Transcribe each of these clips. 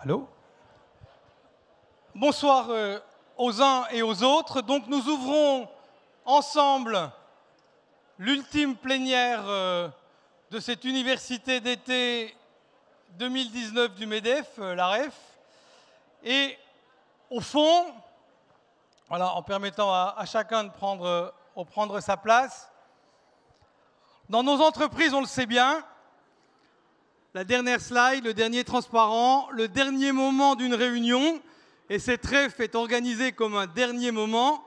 Allô? Bonsoir aux uns et aux autres. Donc nous ouvrons ensemble l'ultime plénière de cette université d'été 2019 du MEDEF, la REF. Et au fond, voilà, en permettant à chacun de prendre sa place, dans nos entreprises, on le sait bien, la dernière slide, le dernier transparent, le dernier moment d'une réunion, et cette REF est organisée comme un dernier moment,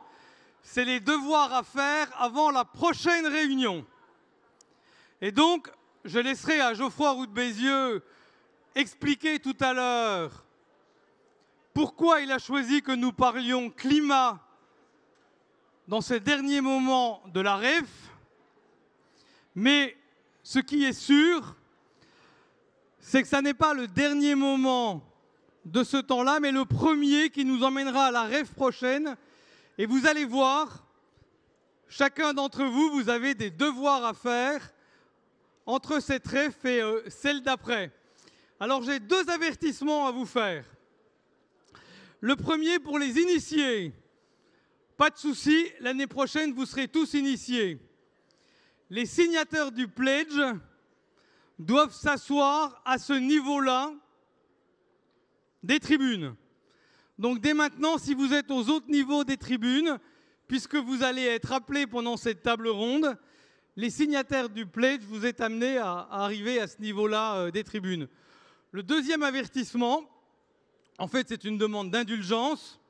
c'est les devoirs à faire avant la prochaine réunion. Et donc, je laisserai à Geoffroy Roux de Bézieux expliquer tout à l'heure pourquoi il a choisi que nous parlions climat dans ces derniers moments de la REF. Mais ce qui est sûr, c'est que ça n'est pas le dernier moment de ce temps-là, mais le premier qui nous emmènera à la REF prochaine. Et vous allez voir, chacun d'entre vous, vous avez des devoirs à faire entre cette REF et celle d'après. Alors j'ai deux avertissements à vous faire. Le premier pour les initiés. Pas de souci, l'année prochaine, vous serez tous initiés. Les signataires du pledge doivent s'asseoir à ce niveau-là des tribunes. Donc dès maintenant, si vous êtes aux autres niveaux des tribunes, puisque vous allez être appelés pendant cette table ronde, les signataires du pledge, vous êtes amenés à arriver à ce niveau-là des tribunes. Le deuxième avertissement, en fait, c'est une demande d'indulgence.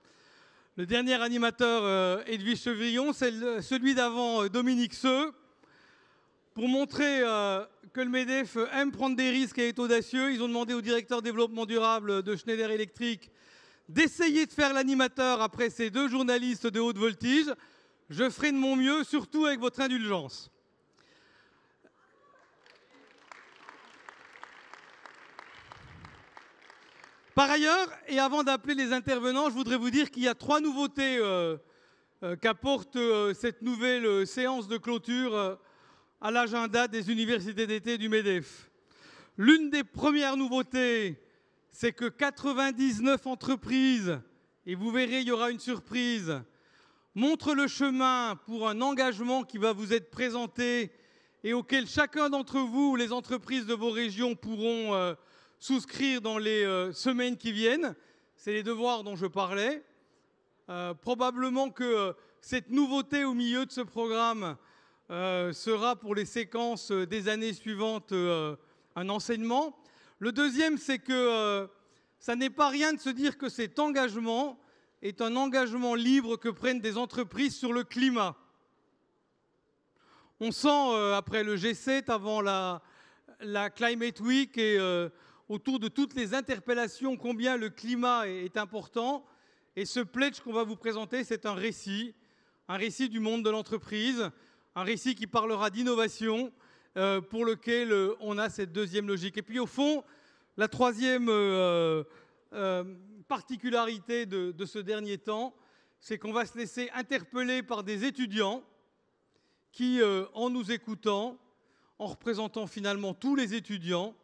Le dernier animateur, Edwige Chevrillon, c'est celui d'avant, Dominique Seux. Pour montrer que le MEDEF aime prendre des risques et est audacieux, ils ont demandé au directeur développement durable de Schneider Electric d'essayer de faire l'animateur après ces deux journalistes de haute voltige. Je ferai de mon mieux, surtout avec votre indulgence. Par ailleurs, et avant d'appeler les intervenants, je voudrais vous dire qu'il y a trois nouveautés qu'apporte cette nouvelle séance de clôture à l'agenda des universités d'été du MEDEF. L'une des premières nouveautés, c'est que 99 entreprises, et vous verrez, il y aura une surprise, montrent le chemin pour un engagement qui va vous être présenté et auquel chacun d'entre vous, les entreprises de vos régions, pourront souscrire dans les semaines qui viennent. C'est les devoirs dont je parlais. Probablement que cette nouveauté au milieu de ce programme sera pour les séquences des années suivantes un enseignement. Le deuxième, c'est que ça n'est pas rien de se dire que cet engagement est un engagement libre que prennent des entreprises sur le climat. On sent, après le G7, avant la Climate Week et autour de toutes les interpellations, combien le climat est important. Et ce pledge qu'on va vous présenter, c'est un récit du monde de l'entreprise, un récit qui parlera d'innovation, pour lequel on a cette deuxième logique. Et puis au fond, la troisième particularité de ce dernier temps, c'est qu'on va se laisser interpeller par des étudiants qui, en nous écoutant, en représentant finalement tous les étudiants,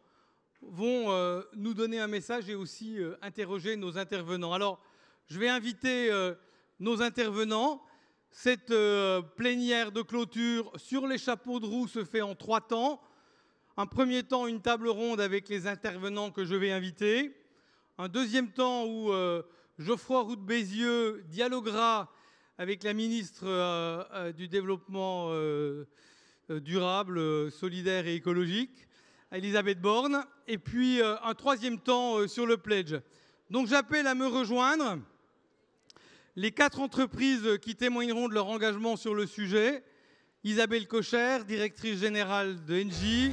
vont nous donner un message et aussi interroger nos intervenants. Alors, je vais inviter nos intervenants. Cette plénière de clôture sur les chapeaux de roue se fait en 3 temps. Un premier temps, une table ronde avec les intervenants que je vais inviter. Un deuxième temps où Geoffroy Roux de Bézieux dialoguera avec la ministre du Développement durable, solidaire et écologique, Elisabeth Borne. Et puis un troisième temps sur le pledge. Donc j'appelle à me rejoindre les 4 entreprises qui témoigneront de leur engagement sur le sujet. Isabelle Cocher, directrice générale de Engie.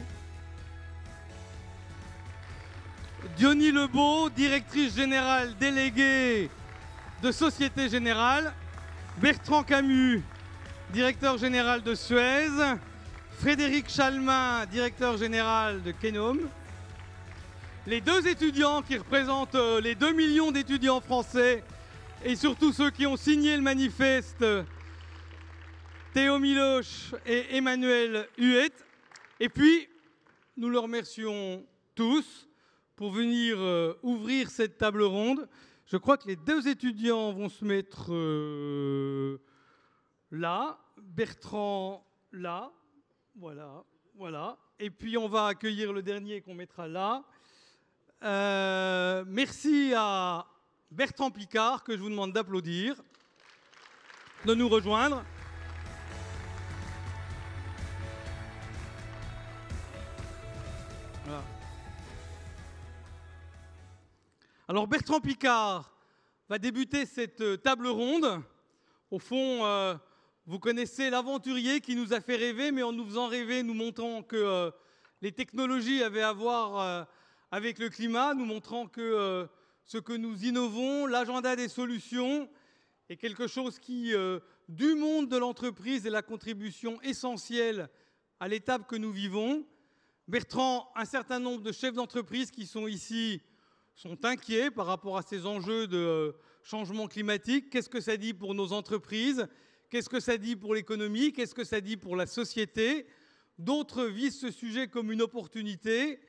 Diony Lebeau, directrice générale déléguée de Société Générale. Bertrand Camus, directeur général de Suez. Frédéric Chalmin, directeur général de Kenome. Les 2 étudiants qui représentent les 2 millions d'étudiants français et surtout ceux qui ont signé le manifeste, Théo Miloche et Emmanuel Huet. Et puis, nous le remercions tous pour venir ouvrir cette table ronde. Je crois que les deux étudiants vont se mettre là, Bertrand là, voilà, voilà. Et puis on va accueillir le dernier qu'on mettra là. Merci à Bertrand Piccard, que je vous demande d'applaudir, de nous rejoindre. Voilà. Alors Bertrand Piccard va débuter cette table ronde. Au fond, vous connaissez l'aventurier qui nous a fait rêver, mais en nous faisant rêver, nous montrant que les technologies avaient à voir avec le climat, nous montrant que ce que nous innovons, l'agenda des solutions, est quelque chose qui, du monde de l'entreprise, est la contribution essentielle à l'étape que nous vivons. Bertrand, un certain nombre de chefs d'entreprise qui sont ici sont inquiets par rapport à ces enjeux de changement climatique. Qu'est-ce que ça dit pour nos entreprises? Qu'est-ce que ça dit pour l'économie? Qu'est-ce que ça dit pour la société? D'autres visent ce sujet comme une opportunité.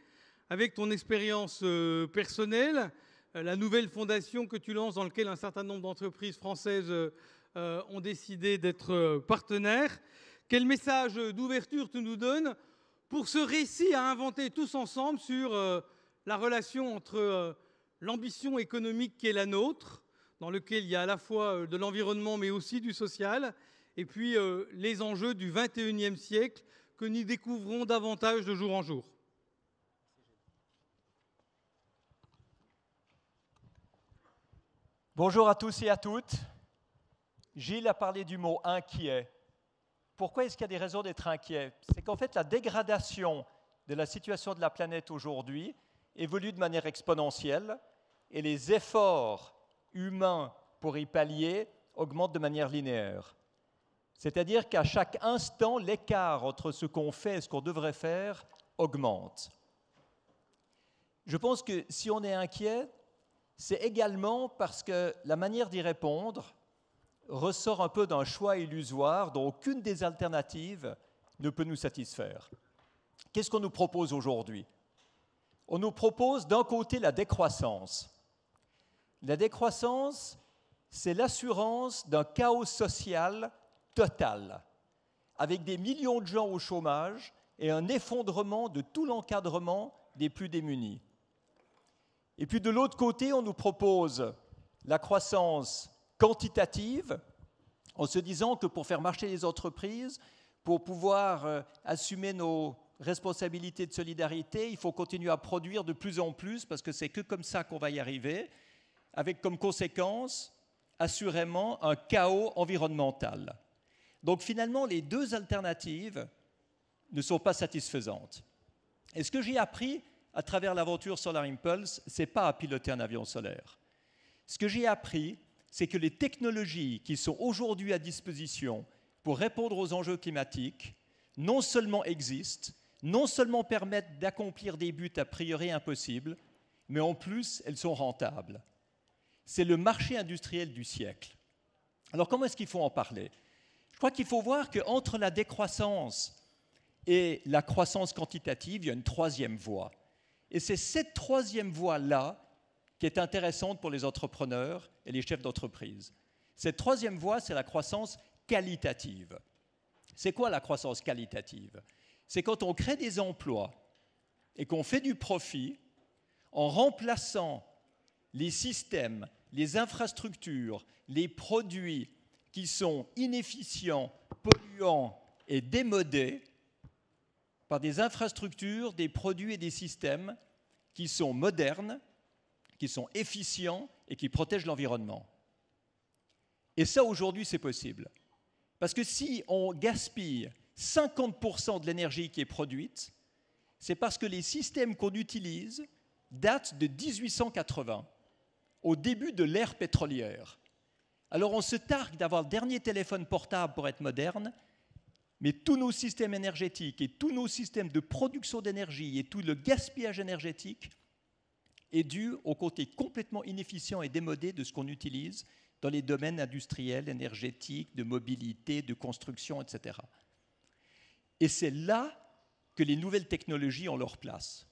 Avec ton expérience personnelle, la nouvelle fondation que tu lances dans laquelle un certain nombre d'entreprises françaises ont décidé d'être partenaires, quel message d'ouverture tu nous donnes pour ce récit à inventer tous ensemble sur la relation entre l'ambition économique qui est la nôtre, dans lequel il y a à la fois de l'environnement mais aussi du social, et puis les enjeux du XXIe siècle que nous découvrons davantage de jour en jour. Bonjour à tous et à toutes. Gilles a parlé du mot « inquiet ». Pourquoi est-ce qu'il y a des raisons d'être inquiet? C'est qu'en fait, la dégradation de la situation de la planète aujourd'hui évolue de manière exponentielle et les efforts humains pour y pallier augmentent de manière linéaire. C'est-à-dire qu'à chaque instant, l'écart entre ce qu'on fait et ce qu'on devrait faire augmente. Je pense que si on est inquiet, c'est également parce que la manière d'y répondre ressort un peu d'un choix illusoire dont aucune des alternatives ne peut nous satisfaire. Qu'est-ce qu'on nous propose aujourd'hui? On nous propose d'un côté la décroissance. La décroissance, c'est l'assurance d'un chaos social total, avec des millions de gens au chômage et un effondrement de tout l'encadrement des plus démunis. Et puis de l'autre côté, on nous propose la croissance quantitative, en se disant que pour faire marcher les entreprises, pour pouvoir assumer nos responsabilités de solidarité, il faut continuer à produire de plus en plus, parce que c'est que comme ça qu'on va y arriver, avec comme conséquence, assurément, un chaos environnemental. Donc finalement, les deux alternatives ne sont pas satisfaisantes. Et ce que j'ai appris à travers l'aventure Solar Impulse, ce n'est pas à piloter un avion solaire. Ce que j'ai appris, c'est que les technologies qui sont aujourd'hui à disposition pour répondre aux enjeux climatiques, non seulement existent, non seulement permettent d'accomplir des buts a priori impossibles, mais en plus, elles sont rentables. C'est le marché industriel du siècle. Alors comment est-ce qu'il faut en parler? Je crois qu'il faut voir qu'entre la décroissance et la croissance quantitative, il y a une troisième voie. Et c'est cette troisième voie-là qui est intéressante pour les entrepreneurs et les chefs d'entreprise. Cette troisième voie, c'est la croissance qualitative. C'est quoi la croissance qualitative? C'est quand on crée des emplois et qu'on fait du profit en remplaçant les systèmes, les infrastructures, les produits qui sont inefficients, polluants et démodés par des infrastructures, des produits et des systèmes qui sont modernes, qui sont efficients et qui protègent l'environnement. Et ça, aujourd'hui, c'est possible. Parce que si on gaspille 50% de l'énergie qui est produite, c'est parce que les systèmes qu'on utilise datent de 1880, au début de l'ère pétrolière. Alors on se targue d'avoir le dernier téléphone portable pour être moderne, mais tous nos systèmes énergétiques et tous nos systèmes de production d'énergie et tout le gaspillage énergétique est dû au côté complètement inefficient et démodé de ce qu'on utilise dans les domaines industriels, énergétiques, de mobilité, de construction, etc. Et c'est là que les nouvelles technologies ont leur place.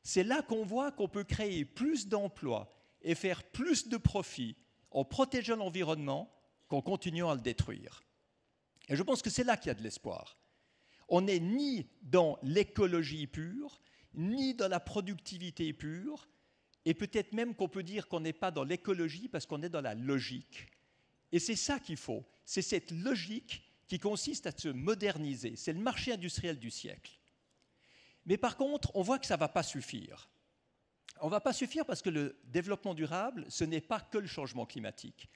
C'est là qu'on voit qu'on peut créer plus d'emplois et faire plus de profits en protégeant l'environnement qu'en continuant à le détruire. Et je pense que c'est là qu'il y a de l'espoir. On n'est ni dans l'écologie pure, ni dans la productivité pure, et peut-être même qu'on peut dire qu'on n'est pas dans l'écologie parce qu'on est dans la logique. Et c'est ça qu'il faut, c'est cette logique qui consiste à se moderniser. C'est le marché industriel du siècle. Mais par contre, on voit que ça ne va pas suffire. On ne va pas suffire parce que le développement durable, ce n'est pas que le changement climatique,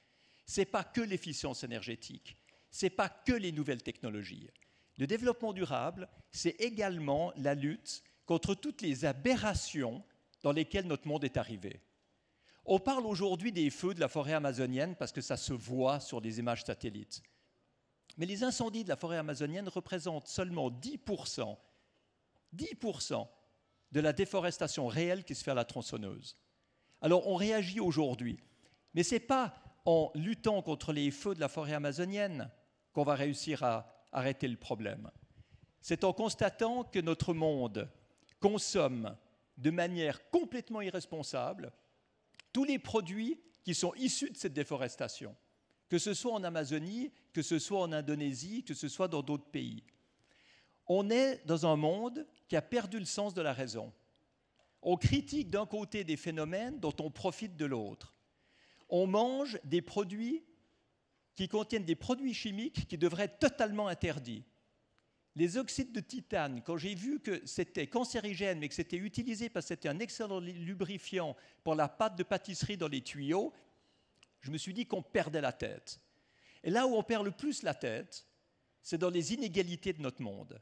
ce n'est pas que l'efficience énergétique, ce n'est pas que les nouvelles technologies. Le développement durable, c'est également la lutte contre toutes les aberrations dans lesquelles notre monde est arrivé. On parle aujourd'hui des feux de la forêt amazonienne parce que ça se voit sur les images satellites. Mais les incendies de la forêt amazonienne représentent seulement 10% de la déforestation réelle qui se fait à la tronçonneuse. Alors on réagit aujourd'hui, mais ce n'est pas en luttant contre les feux de la forêt amazonienne qu'on va réussir à arrêter le problème. C'est en constatant que notre monde consomme de manière complètement irresponsable tous les produits qui sont issus de cette déforestation, que ce soit en Amazonie, que ce soit en Indonésie, que ce soit dans d'autres pays. On est dans un monde qui a perdu le sens de la raison. On critique d'un côté des phénomènes dont on profite de l'autre. On mange des produits qui contiennent des produits chimiques qui devraient être totalement interdits. Les oxydes de titane, quand j'ai vu que c'était cancérigène, mais que c'était utilisé parce que c'était un excellent lubrifiant pour la pâte de pâtisserie dans les tuyaux, je me suis dit qu'on perdait la tête. Et là où on perd le plus la tête, c'est dans les inégalités de notre monde.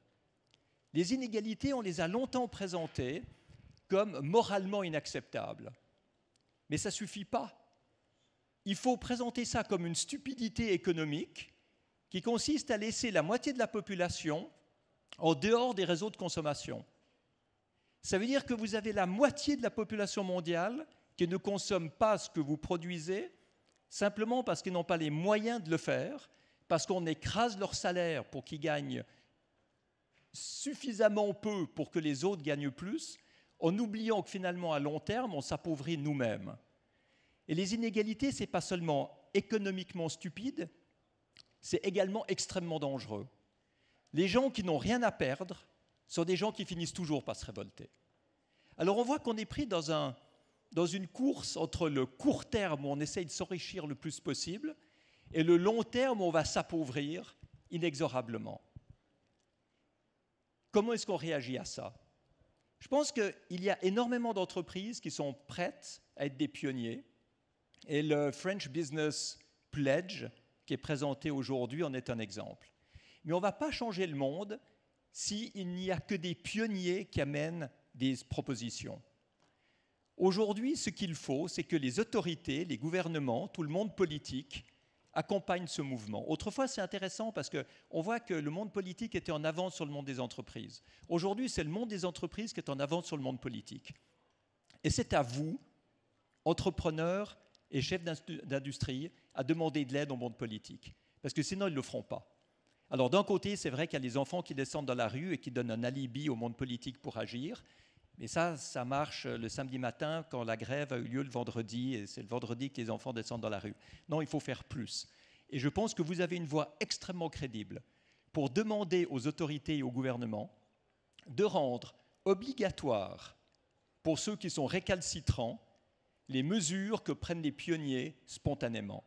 Les inégalités, on les a longtemps présentées comme moralement inacceptables. Mais ça ne suffit pas. Il faut présenter ça comme une stupidité économique qui consiste à laisser la moitié de la population en dehors des réseaux de consommation. Ça veut dire que vous avez la moitié de la population mondiale qui ne consomme pas ce que vous produisez, simplement parce qu'ils n'ont pas les moyens de le faire, parce qu'on écrase leur salaire pour qu'ils gagnent suffisamment peu pour que les autres gagnent plus, en oubliant que finalement, à long terme, on s'appauvrit nous-mêmes. Et les inégalités, ce n'est pas seulement économiquement stupide, c'est également extrêmement dangereux. Les gens qui n'ont rien à perdre sont des gens qui finissent toujours par se révolter. Alors on voit qu'on est pris dans une course entre le court terme où on essaye de s'enrichir le plus possible et le long terme où on va s'appauvrir inexorablement. Comment est-ce qu'on réagit à ça? Je pense qu'il y a énormément d'entreprises qui sont prêtes à être des pionniers et le French Business Pledge qui est présenté aujourd'hui en est un exemple. Mais on ne va pas changer le monde s'il n'y a que des pionniers qui amènent des propositions. Aujourd'hui, ce qu'il faut, c'est que les autorités, les gouvernements, tout le monde politique accompagnent ce mouvement. Autrefois, c'est intéressant parce qu'on voit que le monde politique était en avance sur le monde des entreprises. Aujourd'hui, c'est le monde des entreprises qui est en avance sur le monde politique. Et c'est à vous, entrepreneurs et chefs d'industrie, à demander de l'aide au monde politique. Parce que sinon, ils ne le feront pas. Alors d'un côté, c'est vrai qu'il y a les enfants qui descendent dans la rue et qui donnent un alibi au monde politique pour agir. Mais ça marche le samedi matin quand la grève a eu lieu le vendredi, et c'est le vendredi que les enfants descendent dans la rue. Non, il faut faire plus. Et je pense que vous avez une voix extrêmement crédible pour demander aux autorités et au gouvernement de rendre obligatoire pour ceux qui sont récalcitrants les mesures que prennent les pionniers spontanément.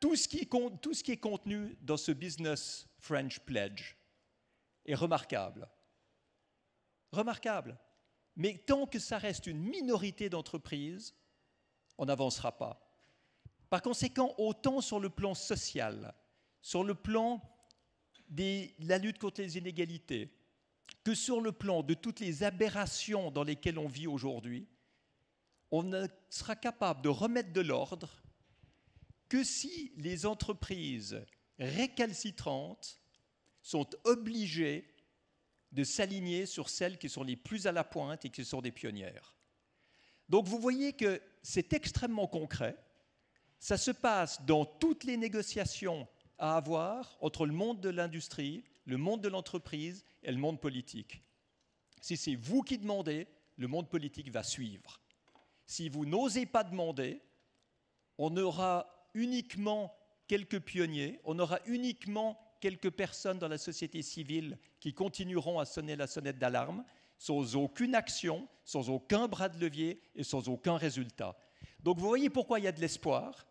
Tout ce qui est contenu dans ce Business French Pledge est remarquable. Remarquable. Mais tant que ça reste une minorité d'entreprises, on n'avancera pas. Par conséquent, autant sur le plan social, sur le plan de la lutte contre les inégalités, que sur le plan de toutes les aberrations dans lesquelles on vit aujourd'hui, on ne sera capable de remettre de l'ordre que si les entreprises récalcitrantes sont obligées de s'aligner sur celles qui sont les plus à la pointe et qui sont des pionnières. Donc vous voyez que c'est extrêmement concret. Ça se passe dans toutes les négociations à avoir entre le monde de l'industrie, le monde de l'entreprise et le monde politique. Si c'est vous qui demandez, le monde politique va suivre. Si vous n'osez pas demander, on aura uniquement quelques pionniers, on aura uniquement quelques personnes dans la société civile qui continueront à sonner la sonnette d'alarme, sans aucune action, sans aucun bras de levier et sans aucun résultat. Donc vous voyez pourquoi il y a de l'espoir,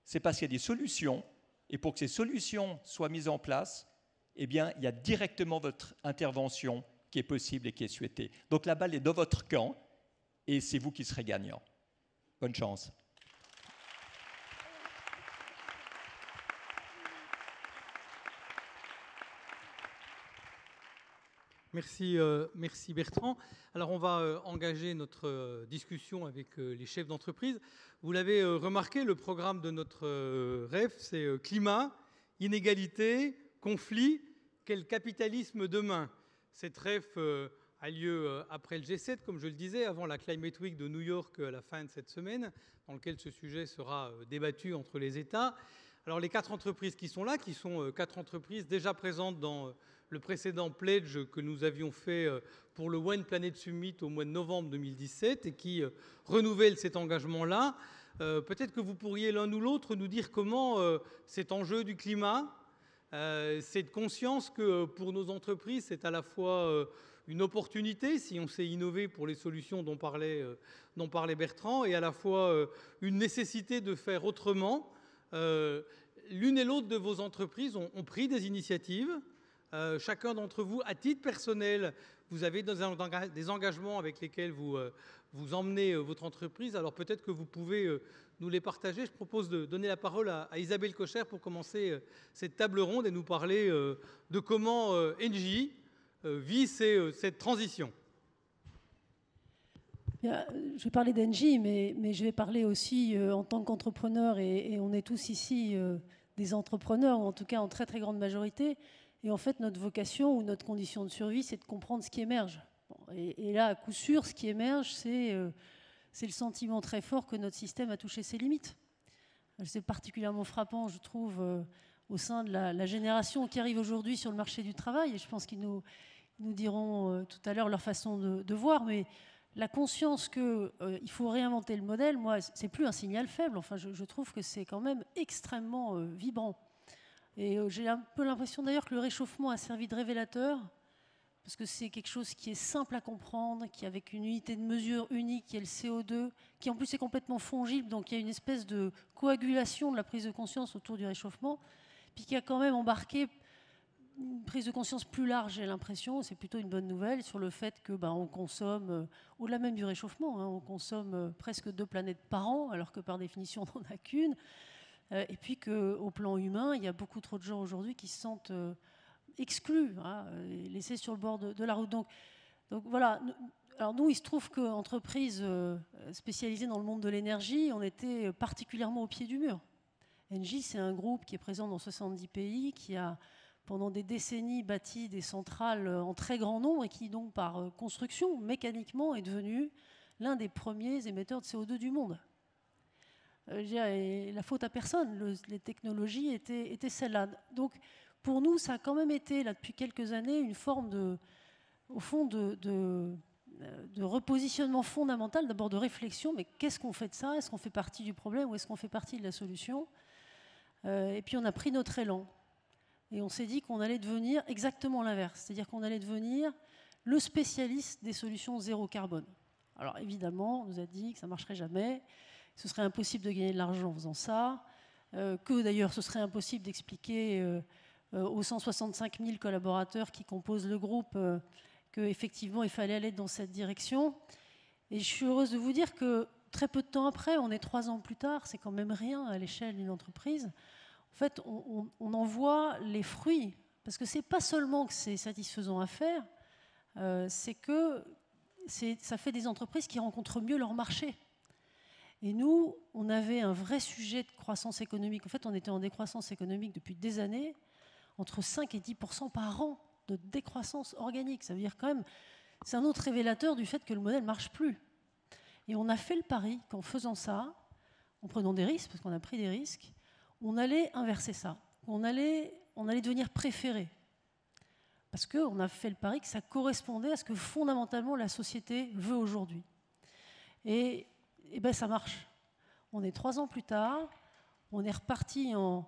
c'est parce qu'il y a des solutions, et pour que ces solutions soient mises en place, eh bien, il y a directement votre intervention qui est possible et qui est souhaitée. Donc la balle est dans votre camp, et c'est vous qui serez gagnant. Bonne chance. Merci, merci Bertrand. Alors on va engager notre discussion avec les chefs d'entreprise. Vous l'avez remarqué, le programme de notre REF, c'est climat, inégalité, conflit, quel capitalisme demain. Cette REF a lieu après le G7, comme je le disais, avant la Climate Week de New York à la fin de cette semaine, dans lequel ce sujet sera débattu entre les États. Alors les 4 entreprises qui sont là, qui sont 4 entreprises déjà présentes dans le précédent pledge que nous avions fait pour le One Planet Summit au mois de novembre 2017 et qui renouvelle cet engagement-là. Peut-être que vous pourriez l'un ou l'autre nous dire comment cet enjeu du climat, cette conscience que pour nos entreprises, c'est à la fois une opportunité, si on sait innover pour les solutions dont parlait Bertrand, et à la fois une nécessité de faire autrement. L'une et l'autre de vos entreprises ont pris des initiatives. Chacun d'entre vous, à titre personnel, vous avez des engagements avec lesquels vous emmenez votre entreprise. Alors peut-être que vous pouvez nous les partager. Je propose de donner la parole à Isabelle Kocher pour commencer cette table ronde et nous parler de comment Engie vit cette transition. Bien, je vais parler d'Engie, mais je vais parler aussi en tant qu'entrepreneur, et on est tous ici des entrepreneurs, ou en tout cas en très très grande majorité. Et en fait, notre vocation ou notre condition de survie, c'est de comprendre ce qui émerge. Bon, et là, à coup sûr, ce qui émerge, c'est le sentiment très fort que notre système a touché ses limites. C'est particulièrement frappant, je trouve, au sein de la génération qui arrive aujourd'hui sur le marché du travail. Et je pense qu'ils nous diront tout à l'heure leur façon de voir. Mais la conscience qu'il faut réinventer le modèle, moi, c'est plus un signal faible. Enfin, je trouve que c'est quand même extrêmement vibrant. Et j'ai un peu l'impression d'ailleurs que le réchauffement a servi de révélateur, parce que c'est quelque chose qui est simple à comprendre, qui avec une unité de mesure unique, qui est le CO2, qui en plus est complètement fongible, donc il y a une espèce de coagulation de la prise de conscience autour du réchauffement, puis qui a quand même embarqué une prise de conscience plus large, j'ai l'impression, c'est plutôt une bonne nouvelle, sur le fait que on consomme, au-delà même du réchauffement, on consomme presque 2 planètes par an, alors que par définition on n'en a qu'une. Et puis qu'au plan humain, il y a beaucoup trop de gens aujourd'hui qui se sentent exclus, laissés sur le bord de la route. Donc voilà. Alors nous, il se trouve qu'entreprise spécialisée dans le monde de l'énergie, on était particulièrement au pied du mur. Engie, c'est un groupe qui est présent dans 70 pays, qui a pendant des décennies bâti des centrales en très grand nombre et qui donc par construction, mécaniquement, est devenu l'un des premiers émetteurs de CO2 du monde. La faute à personne, les technologies étaient celles-là. Donc, pour nous, ça a quand même été, là, depuis quelques années, une forme au fond, de repositionnement fondamental, d'abord de réflexion, mais qu'est-ce qu'on fait de ça? Est-ce qu'on fait partie du problème ou est-ce qu'on fait partie de la solution? Et puis, on a pris notre élan. Et on s'est dit qu'on allait devenir exactement l'inverse, c'est-à-dire qu'on allait devenir le spécialiste des solutions zéro carbone. Alors, évidemment, on nous a dit que ça ne marcherait jamais. Ce serait impossible de gagner de l'argent en faisant ça, que d'ailleurs ce serait impossible d'expliquer aux 165 000 collaborateurs qui composent le groupe qu'effectivement il fallait aller dans cette direction. Et je suis heureuse de vous dire que très peu de temps après, on est 3 ans plus tard, c'est quand même rien à l'échelle d'une entreprise. En fait, on en voit les fruits, parce que c'est pas seulement que c'est satisfaisant à faire, c'est que ça fait des entreprises qui rencontrent mieux leur marché. Et nous, on avait un vrai sujet de croissance économique. En fait, on était en décroissance économique depuis des années, entre 5 et 10% par an de décroissance organique. Ça veut dire quand même, c'est un autre révélateur du fait que le modèle ne marche plus. Et on a fait le pari qu'en faisant ça, en prenant des risques, parce qu'on a pris des risques, on allait inverser ça. On allait devenir préféré. Parce qu'on a fait le pari que ça correspondait à ce que fondamentalement la société veut aujourd'hui. Et ben ça marche. On est 3 ans plus tard, on est reparti en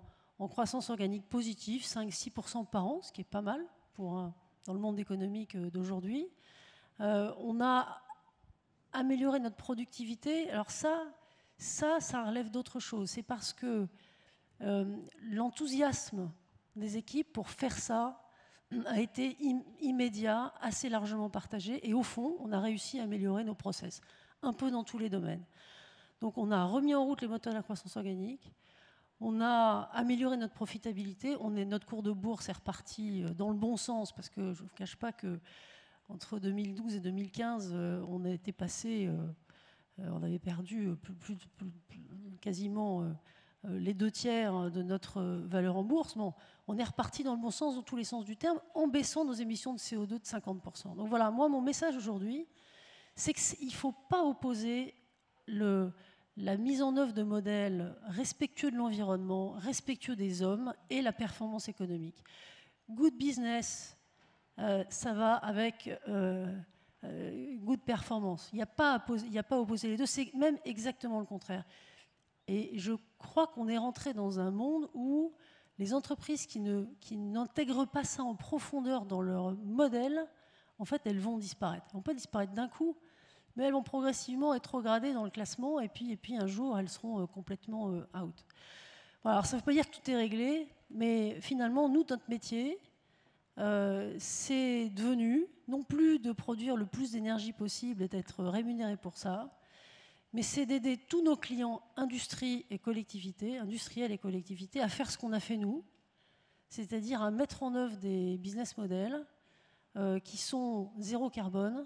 croissance organique positive, 5-6% par an, ce qui est pas mal dans le monde économique d'aujourd'hui. On a amélioré notre productivité. Alors ça relève d'autre chose. C'est parce que l'enthousiasme des équipes pour faire ça a été immédiat, assez largement partagé. Et au fond, on a réussi à améliorer nos process, un peu dans tous les domaines. Donc on a remis en route les moteurs de la croissance organique, on a amélioré notre profitabilité, notre cours de bourse est reparti dans le bon sens, parce que je ne vous cache pas qu'entre 2012 et 2015, on a été passé, on avait perdu quasiment les 2/3 de notre valeur en bourse. Bon, on est reparti dans le bon sens, dans tous les sens du terme, en baissant nos émissions de CO2 de 50%. Donc voilà, moi, mon message aujourd'hui, c'est qu'il ne faut pas opposer la mise en œuvre de modèles respectueux de l'environnement, respectueux des hommes et la performance économique. Good business, ça va avec good performance. Il n'y a pas à opposer les deux, c'est même exactement le contraire. Et je crois qu'on est rentré dans un monde où les entreprises qui n'intègrent pas ça en profondeur dans leur modèle, en fait, elles vont disparaître. Elles ne vont pas disparaître d'un coup, mais elles vont progressivement être rétrogradées dans le classement, et puis un jour, elles seront complètement out. Voilà, alors ça ne veut pas dire que tout est réglé, mais finalement, nous, notre métier, c'est devenu non plus de produire le plus d'énergie possible et d'être rémunéré pour ça, mais c'est d'aider tous nos clients industriels et collectivités, à faire ce qu'on a fait nous, c'est-à-dire à mettre en œuvre des business models qui sont zéro carbone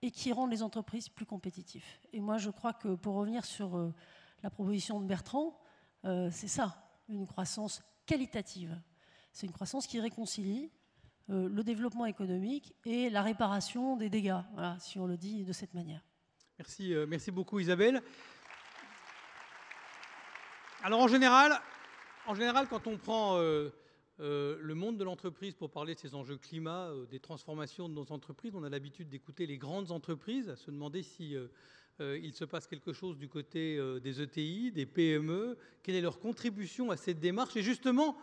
et qui rendent les entreprises plus compétitives. Et moi, je crois que pour revenir sur la proposition de Bertrand, c'est ça, une croissance qualitative. C'est une croissance qui réconcilie le développement économique et la réparation des dégâts, voilà, si on le dit de cette manière. Merci beaucoup Isabelle. Alors en général, quand on prend le monde de l'entreprise pour parler de ces enjeux climat, des transformations de nos entreprises, on a l'habitude d'écouter les grandes entreprises, à se demander si il se passe quelque chose du côté des ETI, des PME, quelle est leur contribution à cette démarche. Et justement,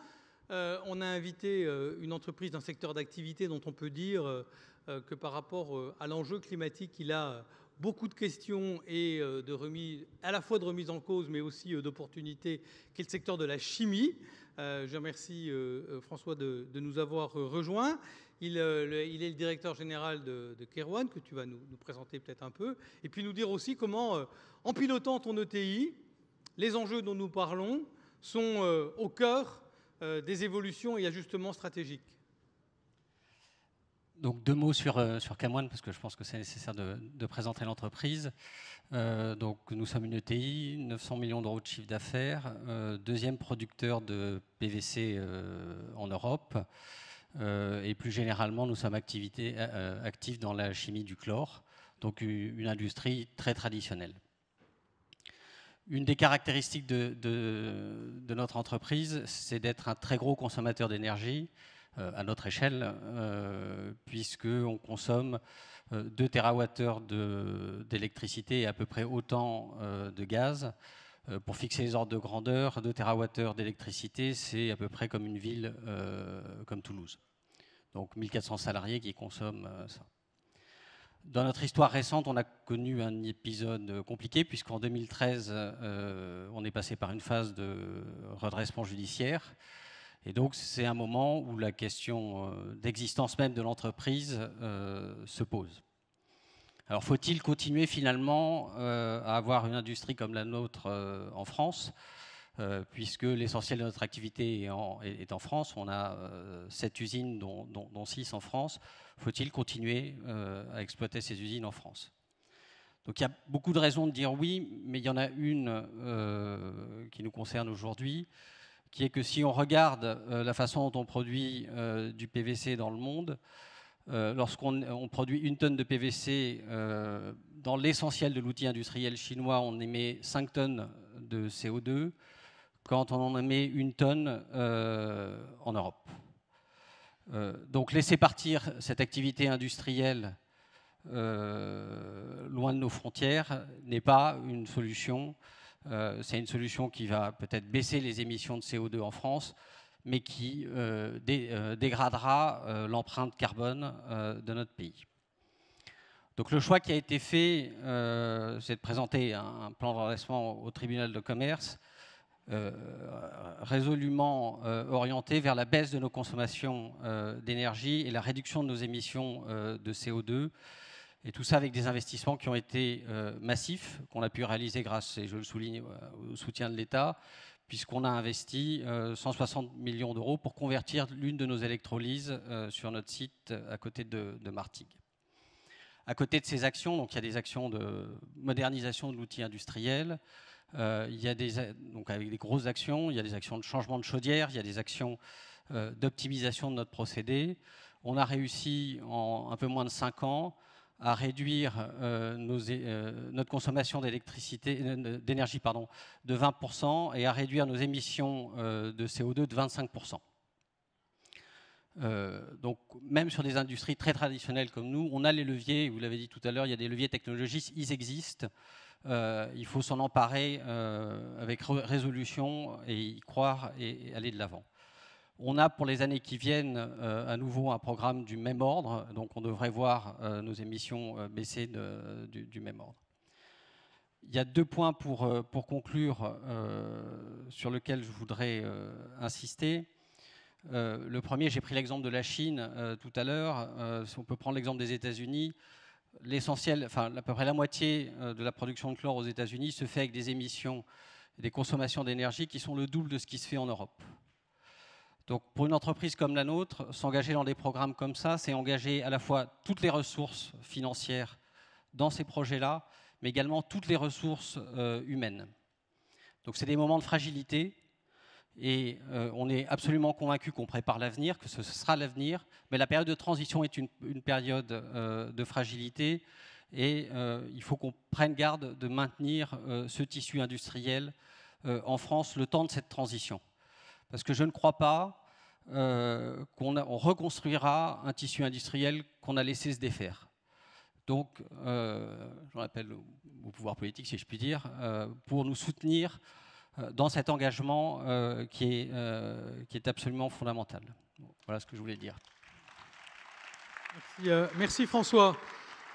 on a invité une entreprise d'un secteur d'activité dont on peut dire que par rapport à l'enjeu climatique, il a beaucoup de questions et à la fois de remise en cause, mais aussi d'opportunités, qui est le secteur de la chimie. Je remercie François de nous avoir rejoints. Il est le directeur général de Kerouan, que tu vas nous présenter peut-être un peu, et puis nous dire aussi comment, en pilotant ton ETI, les enjeux dont nous parlons sont au cœur des évolutions et ajustements stratégiques. Donc 2 mots sur Kerouan, parce que je pense que c'est nécessaire de présenter l'entreprise. Donc nous sommes une ETI, 900 millions d'euros de chiffre d'affaires, deuxième producteur de PVC en Europe. Et plus généralement, nous sommes actifs dans la chimie du chlore, donc une industrie très traditionnelle. Une des caractéristiques de notre entreprise, c'est d'être un très gros consommateur d'énergie, à notre échelle, puisqu'on consomme 2 TWh d'électricité et à peu près autant de gaz. Pour fixer les ordres de grandeur, 2 TWh d'électricité, c'est à peu près comme une ville comme Toulouse. Donc 1400 salariés qui consomment ça. Dans notre histoire récente, on a connu un épisode compliqué, puisqu'en 2013, on est passé par une phase de redressement judiciaire. Et donc, c'est un moment où la question d'existence même de l'entreprise se pose. Alors, faut-il continuer finalement à avoir une industrie comme la nôtre en France, puisque l'essentiel de notre activité est en France. On a 7 usines, dont 6 en France. Faut-il continuer à exploiter ces usines en France ? Donc, il y a beaucoup de raisons de dire oui, mais il y en a une qui nous concerne aujourd'hui, qui est que si on regarde la façon dont on produit du PVC dans le monde, lorsqu'on produit 1 tonne de PVC, dans l'essentiel de l'outil industriel chinois, on émet 5 tonnes de CO2, quand on en émet 1 tonne en Europe. Donc laisser partir cette activité industrielle loin de nos frontières n'est pas une solution. C'est une solution qui va peut-être baisser les émissions de CO2 en France, mais qui dégradera l'empreinte carbone de notre pays. Donc le choix qui a été fait, c'est de présenter un plan de redressement au tribunal de commerce résolument orienté vers la baisse de nos consommations d'énergie et la réduction de nos émissions de CO2. Et tout ça avec des investissements qui ont été massifs, qu'on a pu réaliser grâce, et je le souligne, au soutien de l'État, puisqu'on a investi 160 millions d'euros pour convertir l'une de nos électrolyses sur notre site à côté de Martigues. À côté de ces actions, donc il y a des actions de modernisation de l'outil industriel, il y a donc avec des grosses actions, il y a des actions de changement de chaudière, il y a des actions d'optimisation de notre procédé. On a réussi en un peu moins de 5 ans à réduire notre consommation d'énergie de 20% et à réduire nos émissions de CO2 de 25%. Donc même sur des industries très traditionnelles comme nous, on a les leviers, vous l'avez dit tout à l'heure, il y a des leviers technologiques, ils existent. Il faut s'en emparer avec résolution et y croire et aller de l'avant. On a pour les années qui viennent à nouveau un programme du même ordre, donc on devrait voir nos émissions baisser du même ordre. Il y a 2 points pour conclure sur lesquels je voudrais insister. Le premier, j'ai pris l'exemple de la Chine tout à l'heure. Si on peut prendre l'exemple des États-Unis, l'essentiel, enfin à peu près la moitié de la production de chlore aux États-Unis se fait avec des émissions et des consommations d'énergie qui sont le double de ce qui se fait en Europe. Donc pour une entreprise comme la nôtre, s'engager dans des programmes comme ça, c'est engager à la fois toutes les ressources financières dans ces projets-là, mais également toutes les ressources humaines. Donc c'est des moments de fragilité. Et on est absolument convaincu qu'on prépare l'avenir, que ce sera l'avenir, mais la période de transition est une période de fragilité et il faut qu'on prenne garde de maintenir ce tissu industriel en France le temps de cette transition. Parce que je ne crois pas qu'on reconstruira un tissu industriel qu'on a laissé se défaire. Donc, j'en appelle au pouvoir politique, si je puis dire, pour nous soutenir dans cet engagement qui est absolument fondamental. Voilà ce que je voulais dire. Merci François.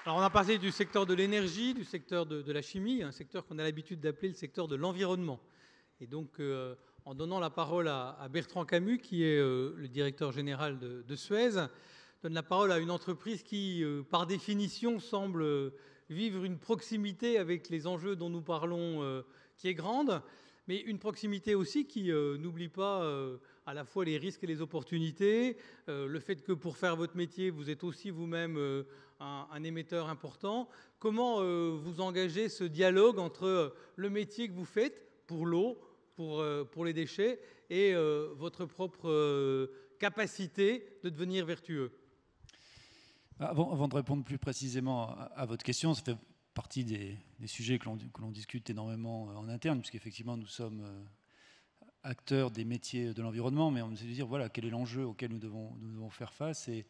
Alors on a parlé du secteur de l'énergie, du secteur de la chimie, un secteur qu'on a l'habitude d'appeler le secteur de l'environnement. Et donc en donnant la parole à Bertrand Camus, qui est le directeur général de Suez, donne la parole à une entreprise qui, par définition, semble vivre une proximité avec les enjeux dont nous parlons qui est grande, mais une proximité aussi qui n'oublie pas à la fois les risques et les opportunités, le fait que pour faire votre métier, vous êtes aussi vous-même un émetteur important. Comment vous engagez ce dialogue entre le métier que vous faites pour l'eau, pour les déchets, et votre propre capacité de devenir vertueux? Avant de répondre plus précisément à votre question, ça fait partie des sujets que l'on discute énormément en interne, puisqu'effectivement nous sommes acteurs des métiers de l'environnement, mais on essaie de dire voilà, quel est l'enjeu auquel nous devons faire face. Et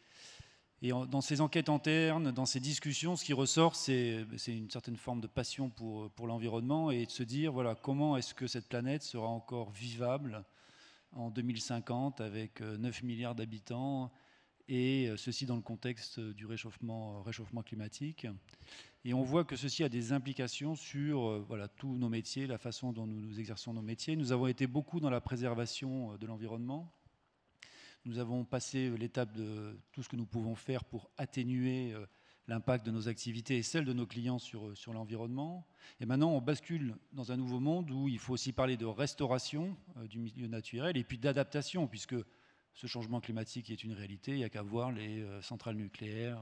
dans ces enquêtes internes, dans ces discussions, ce qui ressort, c'est une certaine forme de passion pour l'environnement et de se dire voilà, comment est-ce que cette planète sera encore vivable en 2050 avec 9 milliards d'habitants, et ceci dans le contexte du réchauffement climatique. Et on voit que ceci a des implications sur voilà, tous nos métiers, la façon dont nous exerçons nos métiers. Nous avons été beaucoup dans la préservation de l'environnement. Nous avons passé l'étape de tout ce que nous pouvons faire pour atténuer l'impact de nos activités et celle de nos clients sur l'environnement. Et maintenant, on bascule dans un nouveau monde où il faut aussi parler de restauration du milieu naturel et puis d'adaptation, puisque ce changement climatique est une réalité. Il n'y a qu'à voir les centrales nucléaires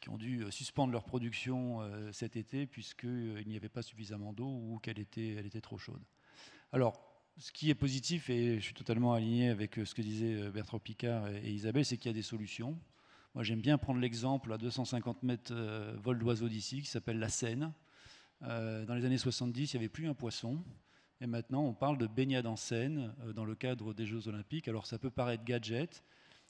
qui ont dû suspendre leur production cet été puisqu'il n'y avait pas suffisamment d'eau ou qu'elle était trop chaude. Alors, ce qui est positif, et je suis totalement aligné avec ce que disaient Bertrand Piccard et Isabelle, c'est qu'il y a des solutions. Moi, j'aime bien prendre l'exemple à 250 mètres vol d'oiseau d'ici, qui s'appelle la Seine. Dans les années 70, il n'y avait plus un poisson. Et maintenant, on parle de baignade en Seine dans le cadre des Jeux Olympiques. Alors, ça peut paraître gadget,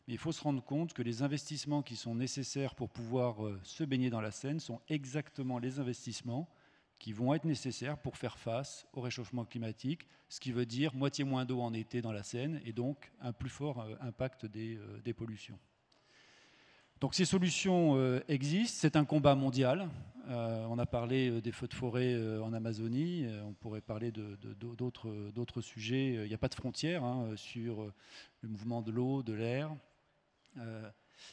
Mais il faut se rendre compte que les investissements qui sont nécessaires pour pouvoir se baigner dans la Seine sont exactement les investissements qui vont être nécessaires pour faire face au réchauffement climatique, ce qui veut dire moitié moins d'eau en été dans la Seine et donc un plus fort impact des pollutions. Donc ces solutions existent, c'est un combat mondial. On a parlé des feux de forêt en Amazonie, on pourrait parler d'autres sujets. Il n'y a pas de frontières sur le mouvement de l'eau, de l'air.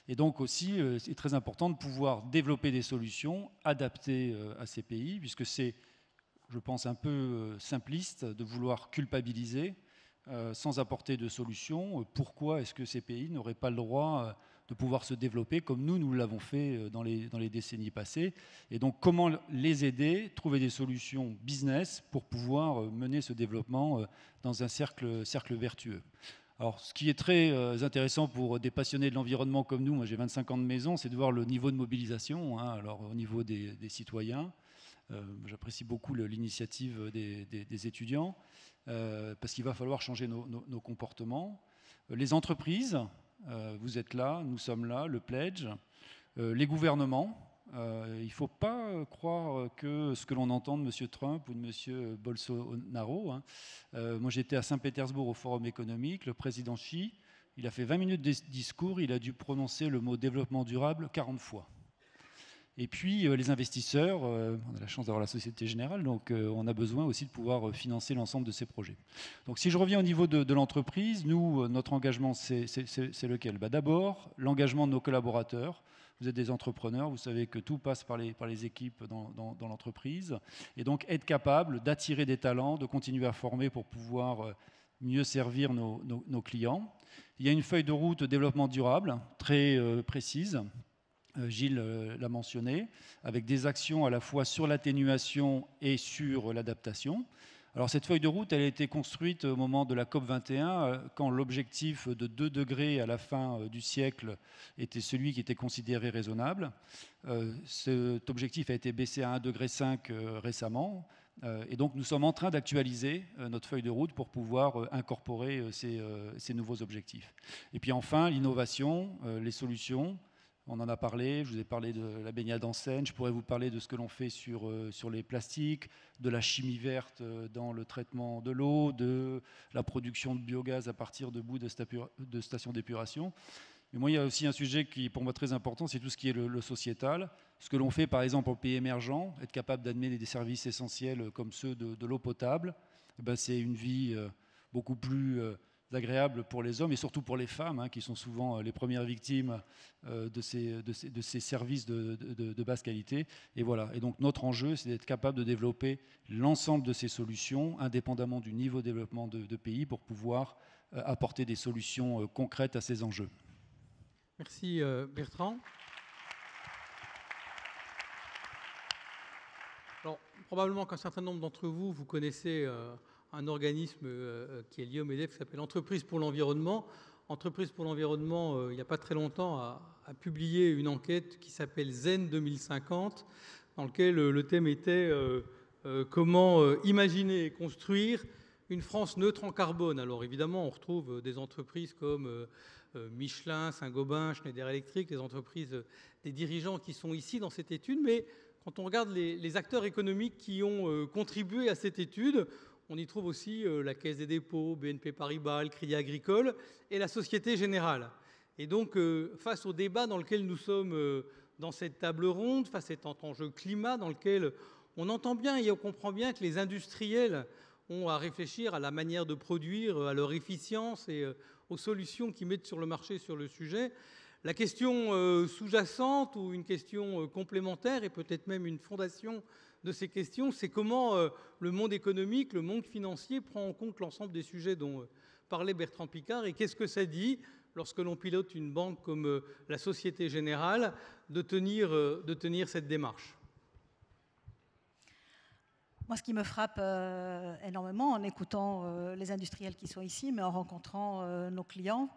Et donc aussi, c'est très important de pouvoir développer des solutions adaptées à ces pays, puisque c'est, je pense, un peu simpliste de vouloir culpabiliser sans apporter de solutions. Pourquoi est-ce que ces pays n'auraient pas le droit de pouvoir se développer comme nous l'avons fait dans les décennies passées? Et donc, comment les aider, trouver des solutions business pour pouvoir mener ce développement dans un cercle vertueux? Alors, ce qui est très intéressant pour des passionnés de l'environnement comme nous, moi j'ai 25 ans de maison, c'est de voir le niveau de mobilisation, alors au niveau des citoyens. J'apprécie beaucoup l'initiative des étudiants, parce qu'il va falloir changer nos comportements. Les entreprises, vous êtes là, nous sommes là, le pledge. Les gouvernements, il ne faut pas croire que ce que l'on entend de M. Trump ou de M. Bolsonaro. Moi, j'étais à Saint-Pétersbourg au Forum économique. Le président Xi, il a fait 20 minutes de discours. Il a dû prononcer le mot développement durable 40 fois. Et puis, les investisseurs, on a la chance d'avoir la Société Générale, donc on a besoin aussi de pouvoir financer l'ensemble de ces projets. Donc, si je reviens au niveau de l'entreprise, nous, notre engagement, c'est lequel? D'abord, l'engagement de nos collaborateurs. Vous êtes des entrepreneurs, vous savez que tout passe par les équipes dans l'entreprise. Et donc, être capable d'attirer des talents, de continuer à former pour pouvoir mieux servir nos clients. Il y a une feuille de route développement durable très précise. Gilles l'a mentionné, avec des actions à la fois sur l'atténuation et sur l'adaptation. Alors cette feuille de route, elle a été construite au moment de la COP21, quand l'objectif de 2 degrés à la fin du siècle était celui qui était considéré raisonnable. Cet objectif a été baissé à 1,5 degré récemment. Et donc nous sommes en train d'actualiser notre feuille de route pour pouvoir incorporer ces nouveaux objectifs. Et puis enfin, l'innovation, les solutions. On en a parlé, je vous ai parlé de la baignade en Seine, je pourrais vous parler de ce que l'on fait sur les plastiques, de la chimie verte dans le traitement de l'eau, de la production de biogaz à partir de boues de stations d'épuration. Mais moi, il y a aussi un sujet qui est pour moi très important, c'est tout ce qui est le sociétal. Ce que l'on fait par exemple en pays émergents, être capable d'amener des services essentiels comme ceux de l'eau potable, c'est une vie beaucoup plus agréable pour les hommes et surtout pour les femmes, qui sont souvent les premières victimes de ces services de basse qualité. Et voilà. Et donc notre enjeu, c'est d'être capable de développer l'ensemble de ces solutions, indépendamment du niveau de développement de pays, pour pouvoir apporter des solutions concrètes à ces enjeux. Merci Bertrand. Alors, probablement qu'un certain nombre d'entre vous, vous connaissez un organisme qui est lié au MEDEF qui s'appelle Entreprises pour l'environnement. Entreprises pour l'environnement, il n'y a pas très longtemps, a publié une enquête qui s'appelle Zen 2050, dans laquelle le thème était comment imaginer et construire une France neutre en carbone. Alors évidemment, on retrouve des entreprises comme Michelin, Saint-Gobain, Schneider Electric, les entreprises des dirigeants qui sont ici dans cette étude, mais quand on regarde les acteurs économiques qui ont contribué à cette étude, on y trouve aussi la Caisse des dépôts, BNP Paribas, le Crédit Agricole et la Société Générale. Et donc, face au débat dans lequel nous sommes dans cette table ronde, face à cet enjeu climat dans lequel on entend bien et on comprend bien que les industriels ont à réfléchir à la manière de produire, à leur efficience et aux solutions qu'ils mettent sur le marché sur le sujet, la question sous-jacente ou une question complémentaire et peut-être même une fondation de ces questions, c'est comment le monde économique, le monde financier prend en compte l'ensemble des sujets dont parlait Bertrand Piccard et qu'est-ce que ça dit lorsque l'on pilote une banque comme la Société Générale de tenir cette démarche. Moi, ce qui me frappe énormément en écoutant les industriels qui sont ici, mais en rencontrant nos clients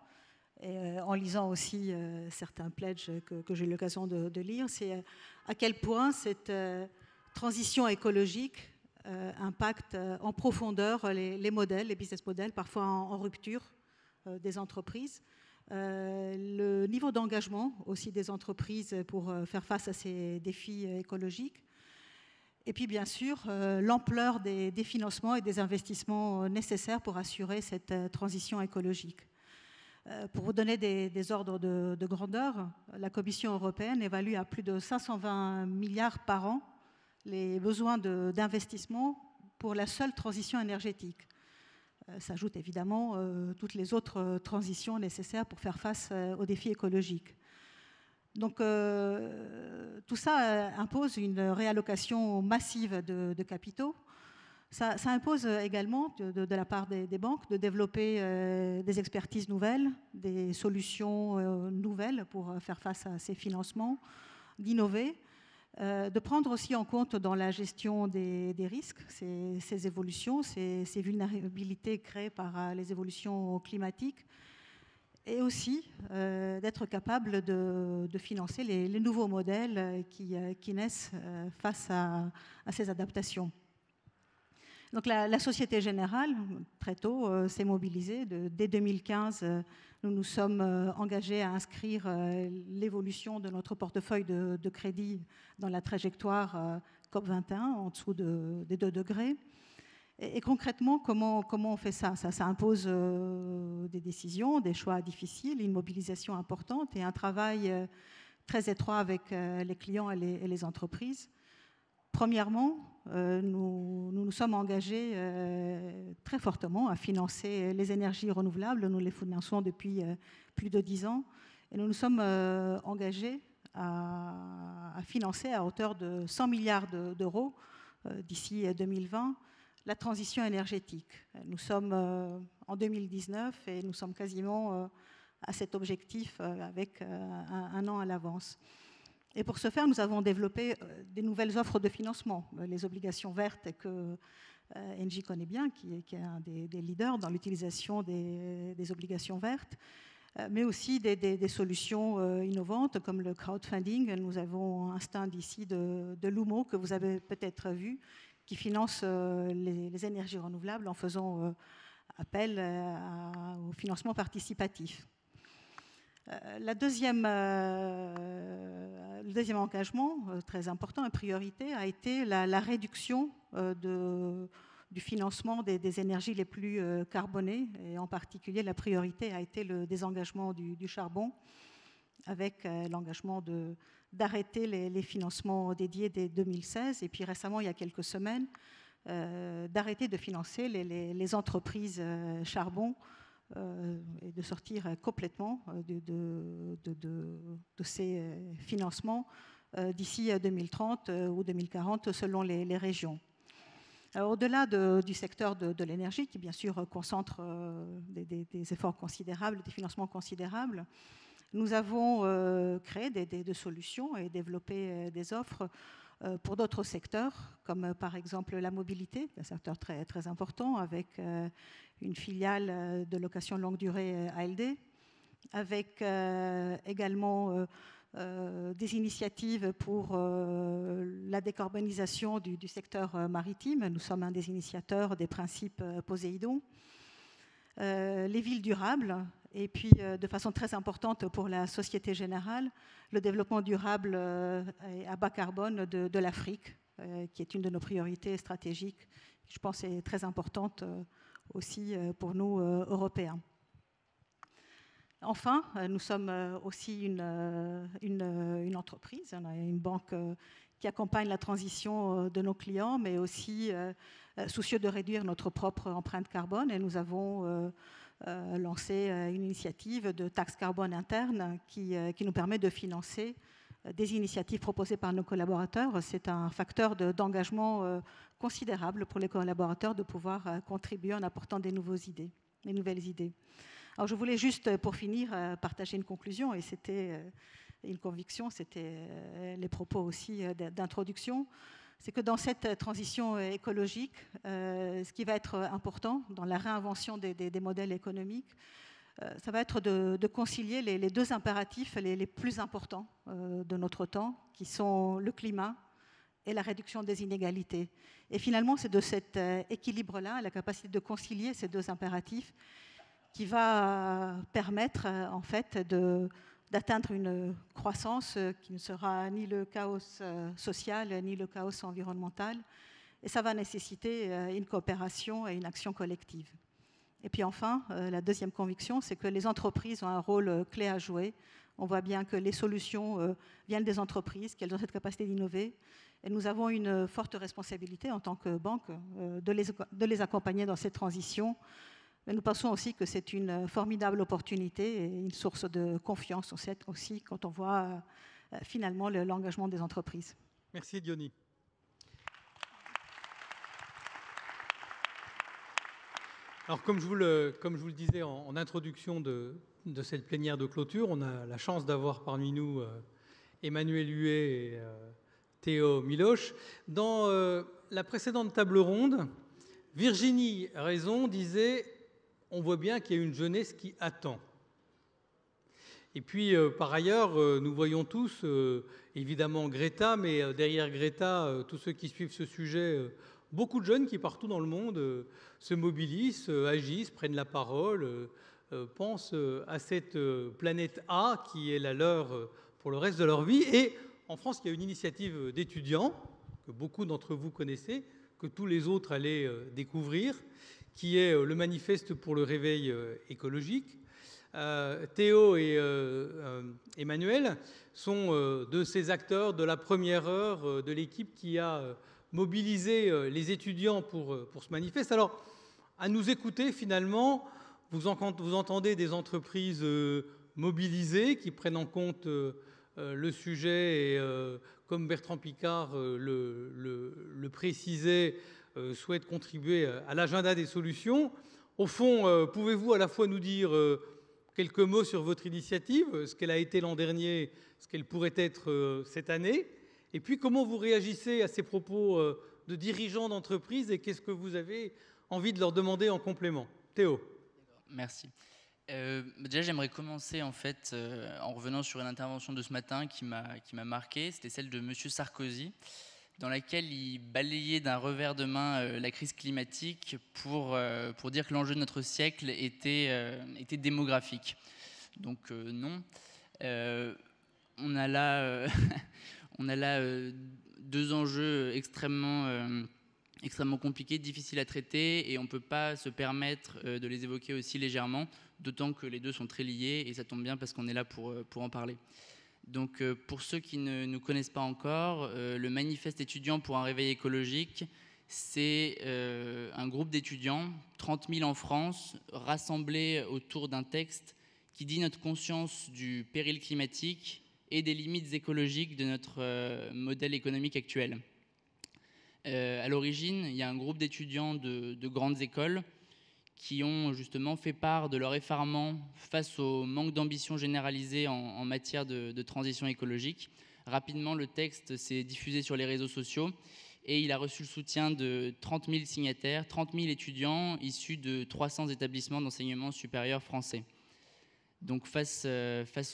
et en lisant aussi certains pledges que j'ai eu l'occasion de lire, c'est à quel point cette transition écologique impacte en profondeur les modèles, les business models, parfois en rupture des entreprises. le niveau d'engagement aussi des entreprises pour faire face à ces défis écologiques. Et puis bien sûr, l'ampleur des financements et des investissements nécessaires pour assurer cette transition écologique. Pour vous donner des ordres de grandeur, la Commission européenne évalue à plus de 520 milliards par an les besoins d'investissement pour la seule transition énergétique. S'ajoutent évidemment toutes les autres transitions nécessaires pour faire face aux défis écologiques. Donc tout ça impose une réallocation massive de capitaux. Ça impose également de la part des banques de développer des expertises nouvelles, des solutions nouvelles pour faire face à ces financements, d'innover, de prendre aussi en compte dans la gestion des risques, ces évolutions, ces vulnérabilités créées par les évolutions climatiques, et aussi d'être capable de financer les nouveaux modèles qui naissent face à ces adaptations. Donc la Société Générale, très tôt, s'est mobilisée. Dès 2015, nous nous sommes engagés à inscrire l'évolution de notre portefeuille de crédit dans la trajectoire COP21, en dessous des 2 degrés. Et concrètement, comment on fait ça ? Ça impose des décisions, des choix difficiles, une mobilisation importante et un travail très étroit avec les clients et les entreprises. Premièrement, nous nous sommes engagés très fortement à financer les énergies renouvelables. Nous les finançons depuis plus de 10 ans. Et nous nous sommes engagés à financer à hauteur de 100 milliards d'euros d'ici 2020 la transition énergétique. Nous sommes en 2019 et nous sommes quasiment à cet objectif avec un an à l'avance. Et pour ce faire, nous avons développé des nouvelles offres de financement, les obligations vertes que Engie connaît bien, qui est un des leaders dans l'utilisation des obligations vertes, mais aussi des solutions innovantes comme le crowdfunding. Nous avons un stand ici de Lumo que vous avez peut-être vu, qui finance les énergies renouvelables en faisant appel au financement participatif. Le deuxième engagement, très important et priorité, a été la réduction du financement des énergies les plus carbonées. Et en particulier, la priorité a été le désengagement du charbon, avec l'engagement d'arrêter les financements dédiés dès 2016. Et puis récemment, il y a quelques semaines, d'arrêter de financer les entreprises charbon et de sortir complètement de ces financements d'ici 2030 ou 2040 selon les régions. Au-delà du secteur de l'énergie, qui bien sûr concentre des efforts considérables, des financements considérables, nous avons créé des solutions et développé des offres pour d'autres secteurs, comme par exemple la mobilité, un secteur très, très important, avec une filiale de location longue durée ALD, avec également des initiatives pour la décarbonisation du secteur maritime. Nous sommes un des initiateurs des principes Poséidon. Les villes durables, et puis de façon très importante pour la Société Générale, le développement durable à bas carbone de l'Afrique, qui est une de nos priorités stratégiques, je pense est très importante aussi pour nous, Européens. Enfin, nous sommes aussi une entreprise, on a une banque qui accompagne la transition de nos clients, mais aussi soucieux de réduire notre propre empreinte carbone. Et nous avons lancé une initiative de taxe carbone interne qui nous permet de financer des initiatives proposées par nos collaborateurs. C'est un facteur d'engagement considérable pour les collaborateurs de pouvoir contribuer en apportant des nouvelles idées. Alors je voulais juste, pour finir, partager une conclusion, et c'était une conviction, c'était les propos aussi d'introduction. C'est que dans cette transition écologique, ce qui va être important dans la réinvention des modèles économiques, ça va être de concilier les deux impératifs les plus importants de notre temps, qui sont le climat et la réduction des inégalités. Et finalement, c'est de cet équilibre-là, la capacité de concilier ces deux impératifs, qui va permettre en fait d'atteindre une croissance qui ne sera ni le chaos social ni le chaos environnemental. Et ça va nécessiter une coopération et une action collective. Et puis enfin, la deuxième conviction, c'est que les entreprises ont un rôle clé à jouer. On voit bien que les solutions viennent des entreprises, qu'elles ont cette capacité d'innover. Et nous avons une forte responsabilité en tant que banque de les accompagner dans cette transition. Mais nous pensons aussi que c'est une formidable opportunité et une source de confiance aussi quand on voit finalement l'engagement des entreprises. Merci Diony. Alors, comme je vous le disais en introduction de cette plénière de clôture, on a la chance d'avoir parmi nous Emmanuel Huet et Théo Miloche. Dans la précédente table ronde, Virginie Raison disait « On voit bien qu'il y a une jeunesse qui attend ». Et puis, par ailleurs, nous voyons tous, évidemment, Greta, mais derrière Greta, tous ceux qui suivent ce sujet, beaucoup de jeunes qui, partout dans le monde, se mobilisent, agissent, prennent la parole, pensent à cette planète A qui est la leur pour le reste de leur vie. Et en France, il y a une initiative d'étudiants que beaucoup d'entre vous connaissez, que tous les autres allaient découvrir, qui est le Manifeste pour le réveil écologique. Théo et Emmanuel sont de ces acteurs de la première heure de l'équipe qui a mobilisé les étudiants pour ce manifeste. Alors, à nous écouter, finalement, vous entendez des entreprises mobilisées qui prennent en compte le sujet et, comme Bertrand Piccard le précisait, souhaitent contribuer à l'agenda des solutions. Au fond, pouvez-vous à la fois nous dire quelques mots sur votre initiative, ce qu'elle a été l'an dernier, ce qu'elle pourrait être cette année, et puis comment vous réagissez à ces propos de dirigeants d'entreprise et qu'est-ce que vous avez envie de leur demander en complément. Théo. Merci. Déjà, j'aimerais commencer en fait en revenant sur une intervention de ce matin qui m'a marqué. C'était celle de M. Sarkozy, dans laquelle il balayait d'un revers de main la crise climatique pour dire que l'enjeu de notre siècle était démographique. Donc non. On a là, deux enjeux extrêmement compliqués, difficiles à traiter, et on ne peut pas se permettre de les évoquer aussi légèrement, d'autant que les deux sont très liés, et ça tombe bien parce qu'on est là pour en parler. Donc, pour ceux qui ne nous connaissent pas encore, le Manifeste étudiant pour un réveil écologique, c'est un groupe d'étudiants, 30 000 en France, rassemblés autour d'un texte qui dit notre conscience du péril climatique et des limites écologiques de notre modèle économique actuel. À l'origine, il y a un groupe d'étudiants de grandes écoles qui ont justement fait part de leur effarement face au manque d'ambition généralisée en matière de transition écologique. Rapidement, le texte s'est diffusé sur les réseaux sociaux et il a reçu le soutien de 30 000 signataires, 30 000 étudiants issus de 300 établissements d'enseignement supérieur français. Donc face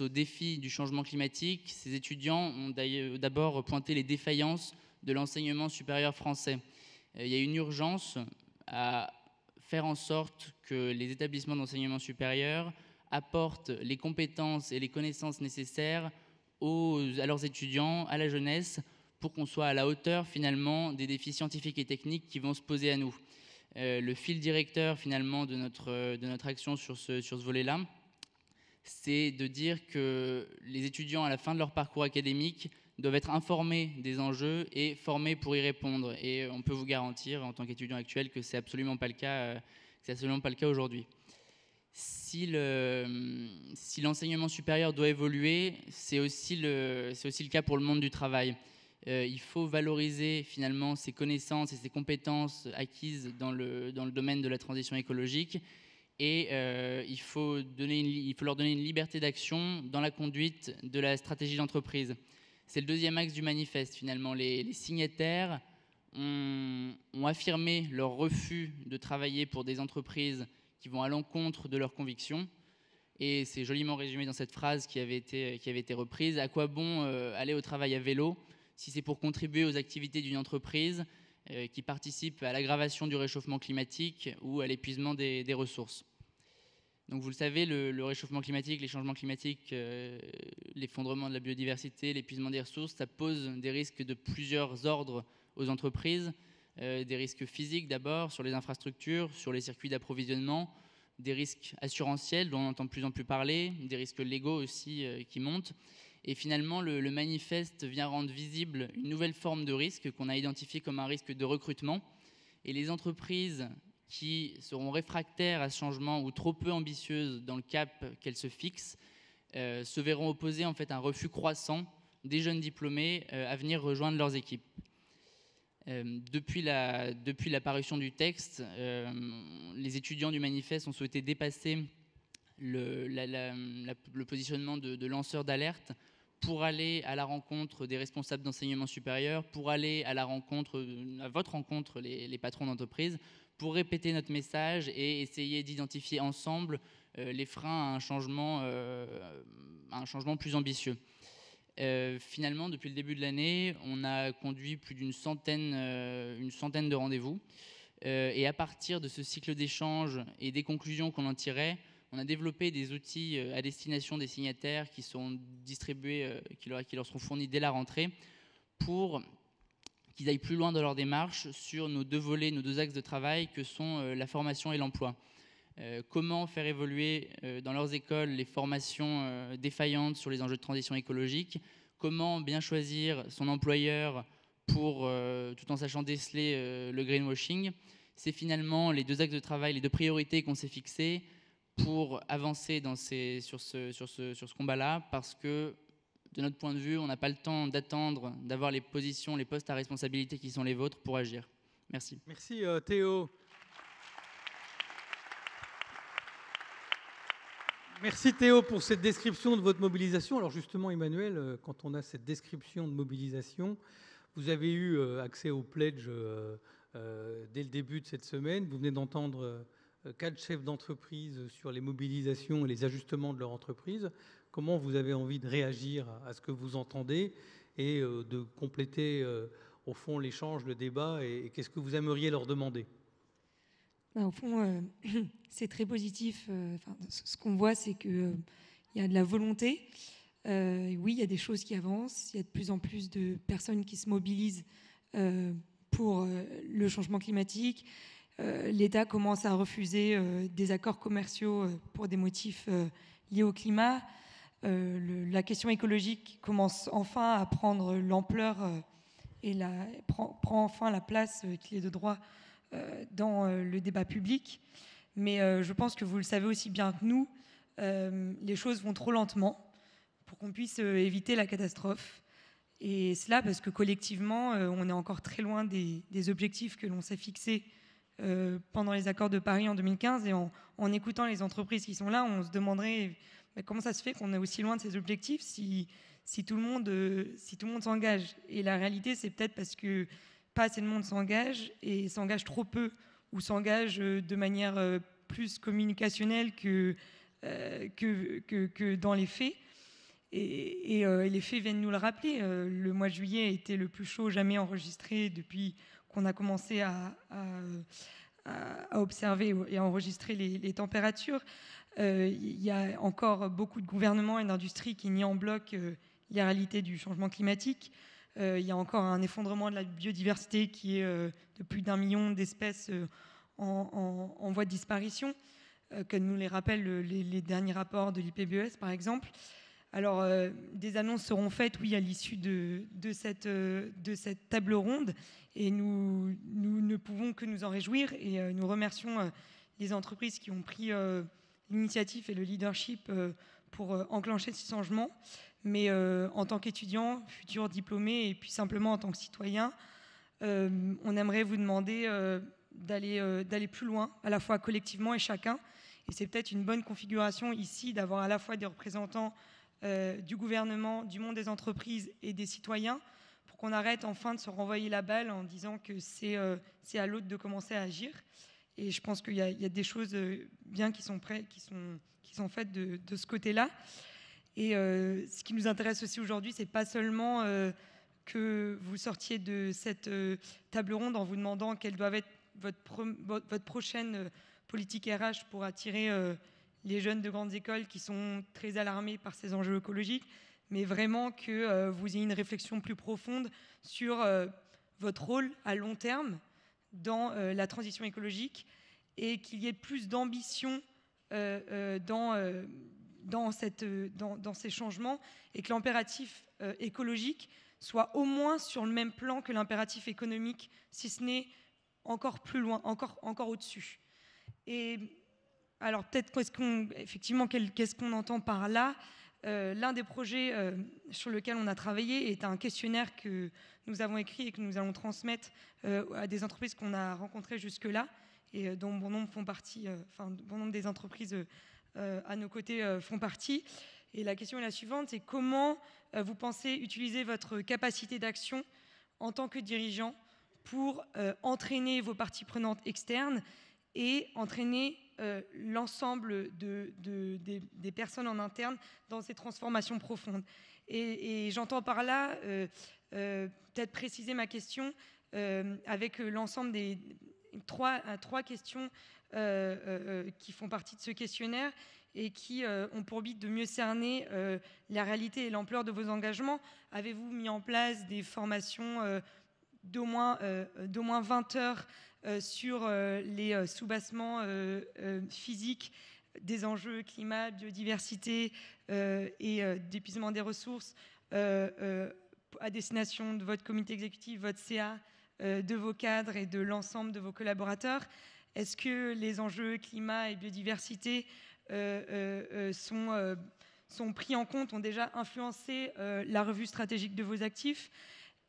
au défi du changement climatique, ces étudiants ont d'abord pointé les défaillances de l'enseignement supérieur français. Il y a une urgence à faire en sorte que les établissements d'enseignement supérieur apportent les compétences et les connaissances nécessaires à leurs étudiants, à la jeunesse, pour qu'on soit à la hauteur finalement des défis scientifiques et techniques qui vont se poser à nous. Le fil directeur finalement de notre action sur ce volet-là, c'est de dire que les étudiants à la fin de leur parcours académique doivent être informés des enjeux et formés pour y répondre. Et on peut vous garantir, en tant qu'étudiant actuel, que ce n'est absolument pas le cas aujourd'hui. Si l'enseignement supérieur doit évoluer, c'est aussi le cas pour le monde du travail. Il faut valoriser finalement ces connaissances et ces compétences acquises dans le domaine de la transition écologique. Et il faut leur donner une liberté d'action dans la conduite de la stratégie d'entreprise. C'est le deuxième axe du manifeste, finalement. Les signataires ont affirmé leur refus de travailler pour des entreprises qui vont à l'encontre de leurs convictions. Et c'est joliment résumé dans cette phrase qui avait été reprise. À quoi bon aller au travail à vélo si c'est pour contribuer aux activités d'une entreprise qui participe à l'aggravation du réchauffement climatique ou à l'épuisement des ressources. Donc vous le savez, le réchauffement climatique, les changements climatiques, l'effondrement de la biodiversité, l'épuisement des ressources, ça pose des risques de plusieurs ordres aux entreprises, des risques physiques d'abord, sur les infrastructures, sur les circuits d'approvisionnement, des risques assurantiels dont on entend de plus en plus parler, des risques légaux aussi qui montent. Et finalement, le manifeste vient rendre visible une nouvelle forme de risque qu'on a identifié comme un risque de recrutement. Et les entreprises qui seront réfractaires à ce changement ou trop peu ambitieuses dans le cap qu'elles se fixent se verront opposer en fait un refus croissant des jeunes diplômés à venir rejoindre leurs équipes. Depuis la parution du texte, les étudiants du manifeste ont souhaité dépasser le positionnement de lanceurs d'alerte pour aller à la rencontre des responsables d'enseignement supérieur, pour aller à votre rencontre, les patrons d'entreprise, pour répéter notre message et essayer d'identifier ensemble les freins à un changement plus ambitieux. Finalement, depuis le début de l'année, on a conduit plus d'une centaine de rendez-vous. Et à partir de ce cycle d'échanges et des conclusions qu'on en tirait, on a développé des outils à destination des signataires qui sont distribués, qui leur seront fournis dès la rentrée, pour qu'ils aillent plus loin dans leur démarche sur nos deux volets, nos deux axes de travail que sont la formation et l'emploi. Comment faire évoluer dans leurs écoles les formations défaillantes sur les enjeux de transition écologique, comment bien choisir son employeur tout en sachant déceler le greenwashing. C'est finalement les deux axes de travail, les deux priorités qu'on s'est fixées pour avancer sur ce combat-là, parce que de notre point de vue, on n'a pas le temps d'attendre d'avoir les positions, les postes à responsabilité qui sont les vôtres pour agir. Merci. Merci Théo. Merci Théo pour cette description de votre mobilisation. Alors justement Emmanuel, quand on a cette description de mobilisation, vous avez eu accès au pledge dès le début de cette semaine. Vous venez d'entendre 4 chefs d'entreprise sur les mobilisations et les ajustements de leur entreprise. Comment vous avez envie de réagir à ce que vous entendez et de compléter au fond l'échange, le débat, et qu'est-ce que vous aimeriez leur demander ? Au fond, c'est très positif. Ce qu'on voit, c'est qu'il y a de la volonté. Oui, il y a des choses qui avancent. Il y a de plus en plus de personnes qui se mobilisent pour le changement climatique. L'État commence à refuser des accords commerciaux pour des motifs liés au climat. La question écologique commence enfin à prendre l'ampleur et prend enfin la place qu'il est de droit dans le débat public. Mais je pense que vous le savez aussi bien que nous, les choses vont trop lentement pour qu'on puisse éviter la catastrophe. Et cela parce que collectivement, on est encore très loin des objectifs que l'on s'est fixés pendant les accords de Paris en 2015. Et en écoutant les entreprises qui sont là, on se demanderait comment ça se fait qu'on est aussi loin de ces objectifs si tout le monde s'engage. Et la réalité, c'est peut-être parce que pas assez de monde s'engage, et s'engage trop peu, ou s'engage de manière plus communicationnelle que dans les faits. Et les faits viennent nous le rappeler. Le mois de juillet a été le plus chaud jamais enregistré depuis qu'on a commencé à observer et à enregistrer les températures. Il y a encore beaucoup de gouvernements et d'industries qui nient en bloc les réalités du changement climatique. Il y a encore un effondrement de la biodiversité qui est de plus d'1 million d'espèces en voie de disparition, comme nous les rappellent les derniers rapports de l'IPBES, par exemple. Alors, des annonces seront faites, oui, à l'issue de cette table ronde, et nous ne pouvons que nous en réjouir, et nous remercions les entreprises qui ont pris l'initiative et le leadership pour enclencher ce changement. Mais en tant qu'étudiant, futur diplômé, et puis simplement en tant que citoyen, on aimerait vous demander d'aller plus loin, à la fois collectivement et chacun. Et c'est peut-être une bonne configuration ici d'avoir à la fois des représentants du gouvernement, du monde des entreprises et des citoyens, pour qu'on arrête enfin de se renvoyer la balle en disant que c'est à l'autre de commencer à agir. Et je pense qu'il y a des choses bien qui sont faites de ce côté-là. Et ce qui nous intéresse aussi aujourd'hui, c'est pas seulement que vous sortiez de cette table ronde en vous demandant quelle doit être votre prochaine politique RH pour attirer les jeunes de grandes écoles qui sont très alarmés par ces enjeux écologiques, mais vraiment que vous ayez une réflexion plus profonde sur votre rôle à long terme dans la transition écologique et qu'il y ait plus d'ambition dans ces changements et que l'impératif écologique soit au moins sur le même plan que l'impératif économique, si ce n'est encore plus loin, encore au-dessus. Et alors peut-être qu'est-ce qu'on entend par là? L'un des projets sur lequel on a travaillé est un questionnaire que nous avons écrit et que nous allons transmettre à des entreprises qu'on a rencontrées jusque-là et dont bon nombre font partie, bon nombre des entreprises à nos côtés font partie. Et la question est la suivante, c'est comment vous pensez utiliser votre capacité d'action en tant que dirigeant pour entraîner vos parties prenantes externes et entraîner l'ensemble des personnes en interne dans ces transformations profondes. Et j'entends par là, peut-être préciser ma question avec l'ensemble des trois questions qui font partie de ce questionnaire et qui ont pour but de mieux cerner la réalité et l'ampleur de vos engagements. Avez-vous mis en place des formations d'au moins 20 heures sur les soubassements physiques des enjeux climat, biodiversité et d'épuisement des ressources à destination de votre comité exécutif, votre CA, de vos cadres et de l'ensemble de vos collaborateurs? Est-ce que les enjeux climat et biodiversité sont pris en compte, ont déjà influencé la revue stratégique de vos actifs?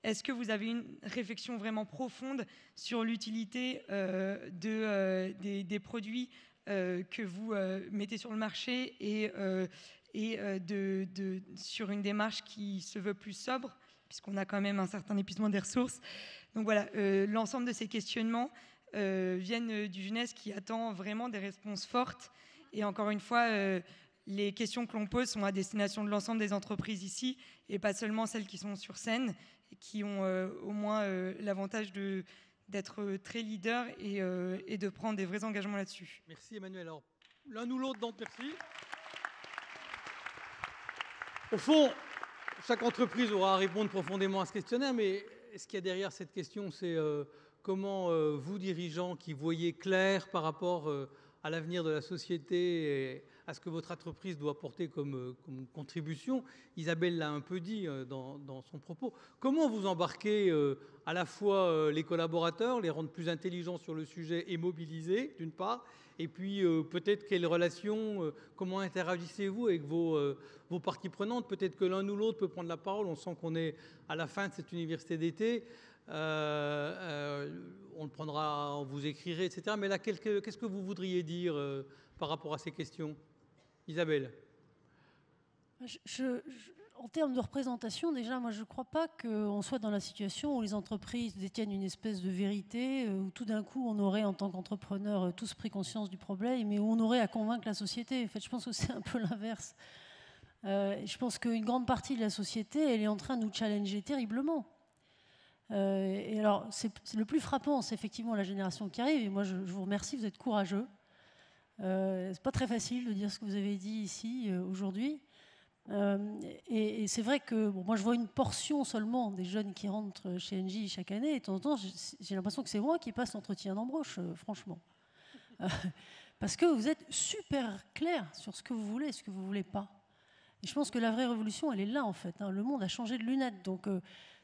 Est-ce que vous avez une réflexion vraiment profonde sur l'utilité des produits que vous mettez sur le marché et sur une démarche qui se veut plus sobre, puisqu'on a quand même un certain épuisement des ressources? Donc voilà, l'ensemble de ces questionnements viennent du jeunesse qui attend vraiment des réponses fortes. Et encore une fois, les questions que l'on pose sont à destination de l'ensemble des entreprises ici, et pas seulement celles qui sont sur scène, et qui ont au moins l'avantage d'être très leaders et de prendre des vrais engagements là-dessus. Merci Emmanuel. Alors, l'un ou l'autre d'entre merci. Au fond, chaque entreprise aura à répondre profondément à ce questionnaire, mais ce qu'il y a derrière cette question, c'est comment vous, dirigeants, qui voyez clair par rapport à l'avenir de la société et à ce que votre entreprise doit porter comme contribution, Isabelle l'a un peu dit dans son propos, comment vous embarquez à la fois les collaborateurs, les rendre plus intelligents sur le sujet et mobilisés, d'une part, et puis peut-être quelles relations, comment interagissez-vous avec vos parties prenantes? Peut-être que l'un ou l'autre peut prendre la parole, on sent qu'on est à la fin de cette université d'été. On le prendra, vous écrirez, etc. Mais là, qu'est-ce que vous voudriez dire par rapport à ces questions? Isabelle. En termes de représentation, déjà, moi, je ne crois pas qu'on soit dans la situation où les entreprises détiennent une espèce de vérité, où tout d'un coup, on aurait, en tant qu'entrepreneur, tous pris conscience du problème, mais où on aurait à convaincre la société. En fait, je pense que c'est un peu l'inverse. Je pense qu'une grande partie de la société, elle est en train de nous challenger terriblement. Et alors, c'est le plus frappant, c'est effectivement la génération qui arrive. Et moi, je vous remercie, vous êtes courageux. C'est pas très facile de dire ce que vous avez dit ici aujourd'hui. Et c'est vrai que moi, je vois une portion seulement des jeunes qui rentrent chez Engie chaque année. Et de temps en temps, j'ai l'impression que c'est moi qui passe l'entretien d'embauche, franchement. Parce que vous êtes super clair sur ce que vous voulez et ce que vous voulez pas. Et je pense que la vraie révolution, elle est là, en fait. Le monde a changé de lunettes. Donc,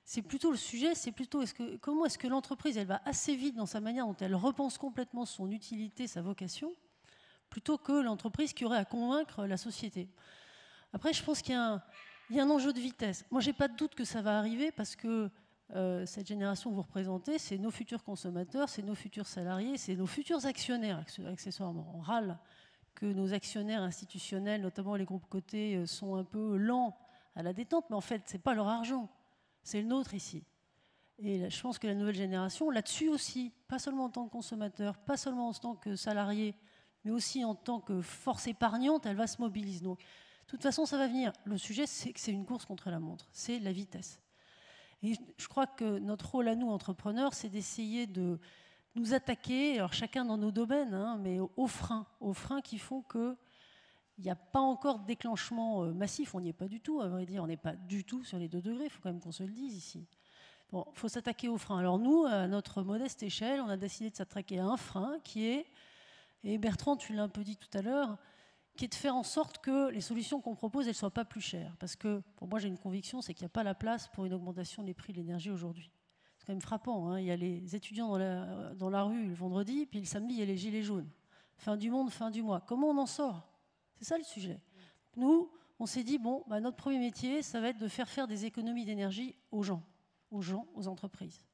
c'est plutôt le sujet, c'est plutôt comment est-ce que l'entreprise, elle va assez vite dans sa manière dont elle repense complètement son utilité, sa vocation, plutôt que l'entreprise qui aurait à convaincre la société. Après, je pense qu'il y a un enjeu de vitesse. Moi, je n'ai pas de doute que ça va arriver parce que cette génération que vous représentez, c'est nos futurs consommateurs, c'est nos futurs salariés, c'est nos futurs actionnaires, accessoirement. On râle que nos actionnaires institutionnels, notamment les groupes cotés, sont un peu lents à la détente, mais en fait, ce n'est pas leur argent, c'est le nôtre ici. Et je pense que la nouvelle génération, là-dessus aussi, pas seulement en tant que consommateur, pas seulement en tant que salarié, mais aussi en tant que force épargnante, elle va se mobiliser. Donc, de toute façon, ça va venir. Le sujet, c'est que c'est une course contre la montre, c'est la vitesse. Et je crois que notre rôle à nous, entrepreneurs, c'est d'essayer de nous attaquer, alors chacun dans nos domaines, mais aux freins qui font que Il n'y a pas encore de déclenchement massif, on n'y est pas du tout, à vrai dire, on n'est pas du tout sur les 2 degrés, il faut quand même qu'on se le dise ici. Bon, il faut s'attaquer aux freins. Alors nous, à notre modeste échelle, on a décidé de s'attaquer à un frein qui est, et Bertrand, tu l'as un peu dit tout à l'heure, qui est de faire en sorte que les solutions qu'on propose, elles ne soient pas plus chères. Parce que, pour moi, j'ai une conviction, c'est qu'il n'y a pas la place pour une augmentation des prix de l'énergie aujourd'hui. C'est quand même frappant, hein. Il y a les étudiants dans la rue le vendredi, puis le samedi, il y a les gilets jaunes. Fin du monde, fin du mois. Comment on en sort? C'est ça le sujet. Nous, on s'est dit, bon, notre premier métier, ça va être de faire des économies d'énergie aux gens, aux entreprises.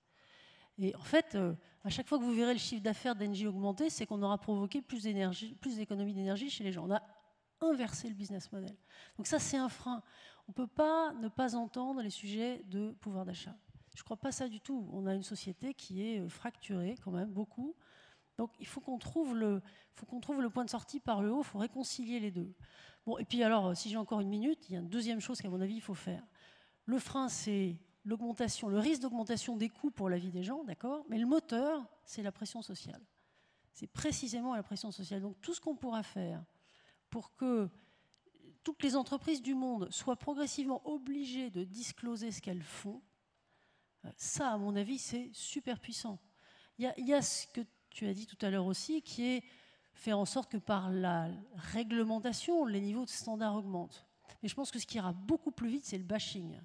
Et en fait, à chaque fois que vous verrez le chiffre d'affaires d'Engie augmenter, c'est qu'on aura provoqué plus d'économies d'énergie chez les gens. On a inversé le business model. Donc ça, c'est un frein. On ne peut pas ne pas entendre les sujets de pouvoir d'achat. Je ne crois pas ça du tout. On a une société qui est fracturée quand même, beaucoup. Donc il faut qu'on trouve le point de sortie par le haut, il faut réconcilier les deux. Bon, et puis alors, si j'ai encore une minute, il y a une deuxième chose qu'à mon avis, il faut faire. Le frein, c'est l'augmentation, le risque d'augmentation des coûts pour la vie des gens, d'accord? Mais le moteur, c'est la pression sociale. C'est précisément la pression sociale. Donc tout ce qu'on pourra faire pour que toutes les entreprises du monde soient progressivement obligées de discloser ce qu'elles font, ça, à mon avis, c'est super puissant. Il y a ce que tu as dit tout à l'heure aussi, qui est faire en sorte que par la réglementation, les niveaux de standards augmentent. Mais je pense que ce qui ira beaucoup plus vite, c'est le bashing.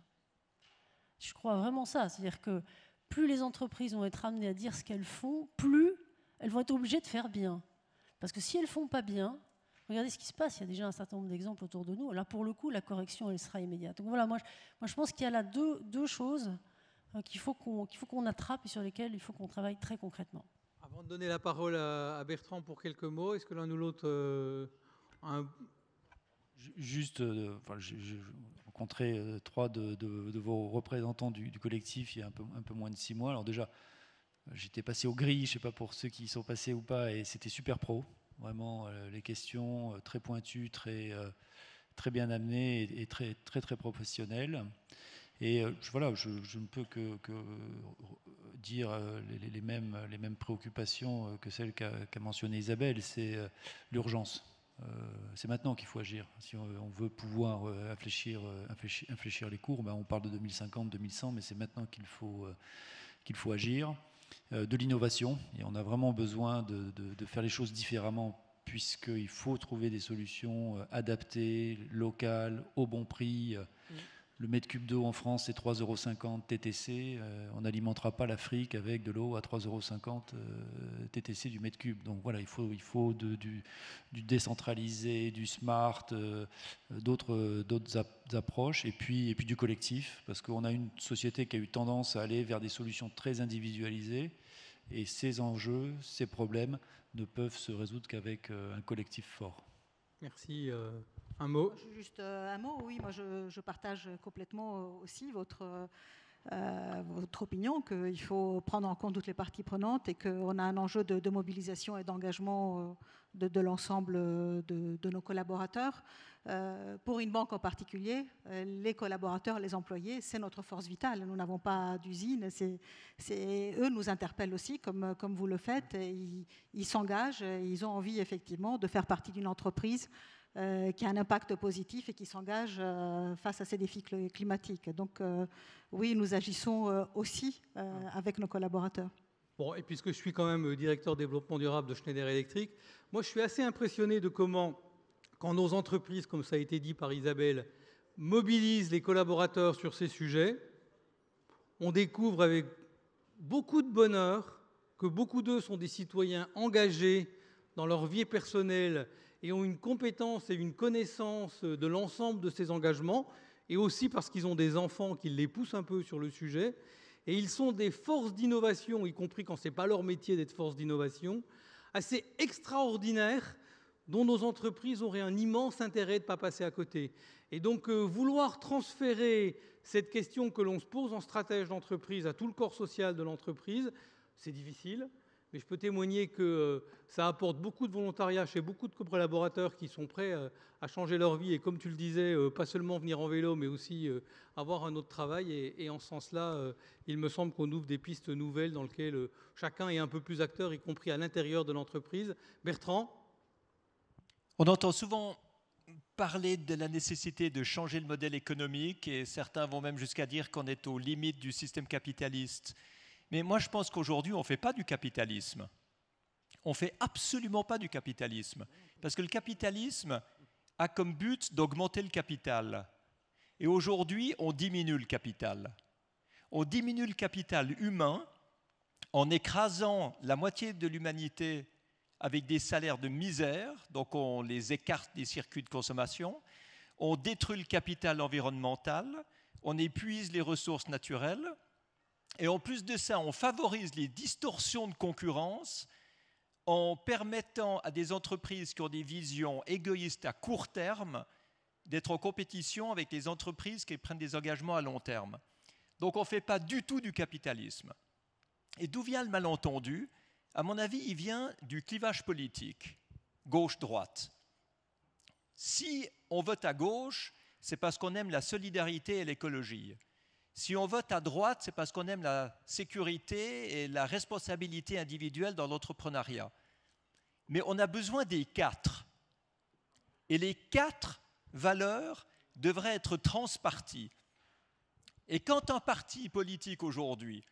Je crois vraiment ça. C'est-à-dire que plus les entreprises vont être amenées à dire ce qu'elles font, plus elles vont être obligées de faire bien. Parce que si elles ne font pas bien, regardez ce qui se passe. Il y a déjà un certain nombre d'exemples autour de nous. Là, pour le coup, la correction, elle sera immédiate. Donc voilà, moi je pense qu'il y a là deux choses qu'il faut qu'on attrape et sur lesquelles il faut qu'on travaille très concrètement. Avant de donner la parole à Bertrand pour quelques mots, est-ce que l'un ou l'autre Juste, j'ai rencontré 3 de vos représentants du collectif il y a un peu moins de 6 mois. Alors déjà, j'étais passé au gris, je ne sais pas pour ceux qui y sont passés ou pas, et c'était super pro. Vraiment, les questions très pointues, très bien amenées et très professionnelles. Et voilà, je ne peux que dire les mêmes préoccupations que celles qu'a mentionnées Isabelle. C'est l'urgence. C'est maintenant qu'il faut agir. Si on veut pouvoir infléchir les courbes, on parle de 2050, 2100, mais c'est maintenant qu'il faut agir. De l'innovation, et on a vraiment besoin de faire les choses différemment, puisqu'il faut trouver des solutions adaptées, locales, au bon prix. Le mètre cube d'eau en France, c'est 3,50 € TTC. On n'alimentera pas l'Afrique avec de l'eau à 3,50 € TTC du mètre cube. Donc voilà, il faut du décentralisé, du smart, d'autres approches, et puis du collectif, parce qu'on a une société qui a eu tendance à aller vers des solutions très individualisées, et ces enjeux, ces problèmes ne peuvent se résoudre qu'avec un collectif fort. Merci. Un mot? Juste un mot, oui, moi je partage complètement aussi votre opinion qu'il faut prendre en compte toutes les parties prenantes et qu'on a un enjeu de mobilisation et d'engagement de l'ensemble de nos collaborateurs. Pour une banque en particulier, les collaborateurs, les employés, c'est notre force vitale. Nous n'avons pas d'usine. Eux nous interpellent aussi, comme vous le faites. Et ils s'engagent, ils ont envie effectivement de faire partie d'une entreprise qui a un impact positif et qui s'engage face à ces défis climatiques. Donc oui, nous agissons aussi avec nos collaborateurs. Bon, et puisque je suis quand même directeur développement durable de Schneider Electric, moi je suis assez impressionné de comment, quand nos entreprises, comme ça a été dit par Isabelle, mobilisent les collaborateurs sur ces sujets, on découvre avec beaucoup de bonheur que beaucoup d'eux sont des citoyens engagés dans leur vie personnelle et ont une compétence et une connaissance de l'ensemble de ces engagements, et aussi parce qu'ils ont des enfants qui les poussent un peu sur le sujet. Et ils sont des forces d'innovation, y compris quand ce n'est pas leur métier d'être force d'innovation, assez extraordinaires, dont nos entreprises auraient un immense intérêt de ne pas passer à côté. Et donc, vouloir transférer cette question que l'on se pose en stratège d'entreprise à tout le corps social de l'entreprise, c'est difficile. Mais je peux témoigner que ça apporte beaucoup de volontariat chez beaucoup de collaborateurs qui sont prêts à changer leur vie et, comme tu le disais, pas seulement venir en vélo, mais aussi avoir un autre travail. Et en ce sens-là, il me semble qu'on ouvre des pistes nouvelles dans lesquelles chacun est un peu plus acteur, y compris à l'intérieur de l'entreprise. Bertrand ? On entend souvent parlé de la nécessité de changer le modèle économique et certains vont même jusqu'à dire qu'on est aux limites du système capitaliste. Mais moi, je pense qu'aujourd'hui, on ne fait pas du capitalisme. On ne fait absolument pas du capitalisme. Parce que le capitalisme a comme but d'augmenter le capital. Et aujourd'hui, on diminue le capital. On diminue le capital humain en écrasant la moitié de l'humanité avec des salaires de misère, donc on les écarte des circuits de consommation, on détruit le capital environnemental, on épuise les ressources naturelles, et en plus de ça, on favorise les distorsions de concurrence en permettant à des entreprises qui ont des visions égoïstes à court terme d'être en compétition avec les entreprises qui prennent des engagements à long terme. Donc on ne fait pas du tout du capitalisme. Et d'où vient le malentendu ? À mon avis, il vient du clivage politique, gauche-droite. Si on vote à gauche, c'est parce qu'on aime la solidarité et l'écologie. Si on vote à droite, c'est parce qu'on aime la sécurité et la responsabilité individuelle dans l'entrepreneuriat. Mais on a besoin des quatre. Et les quatre valeurs devraient être transparties. Et quand un parti politique aujourd'hui,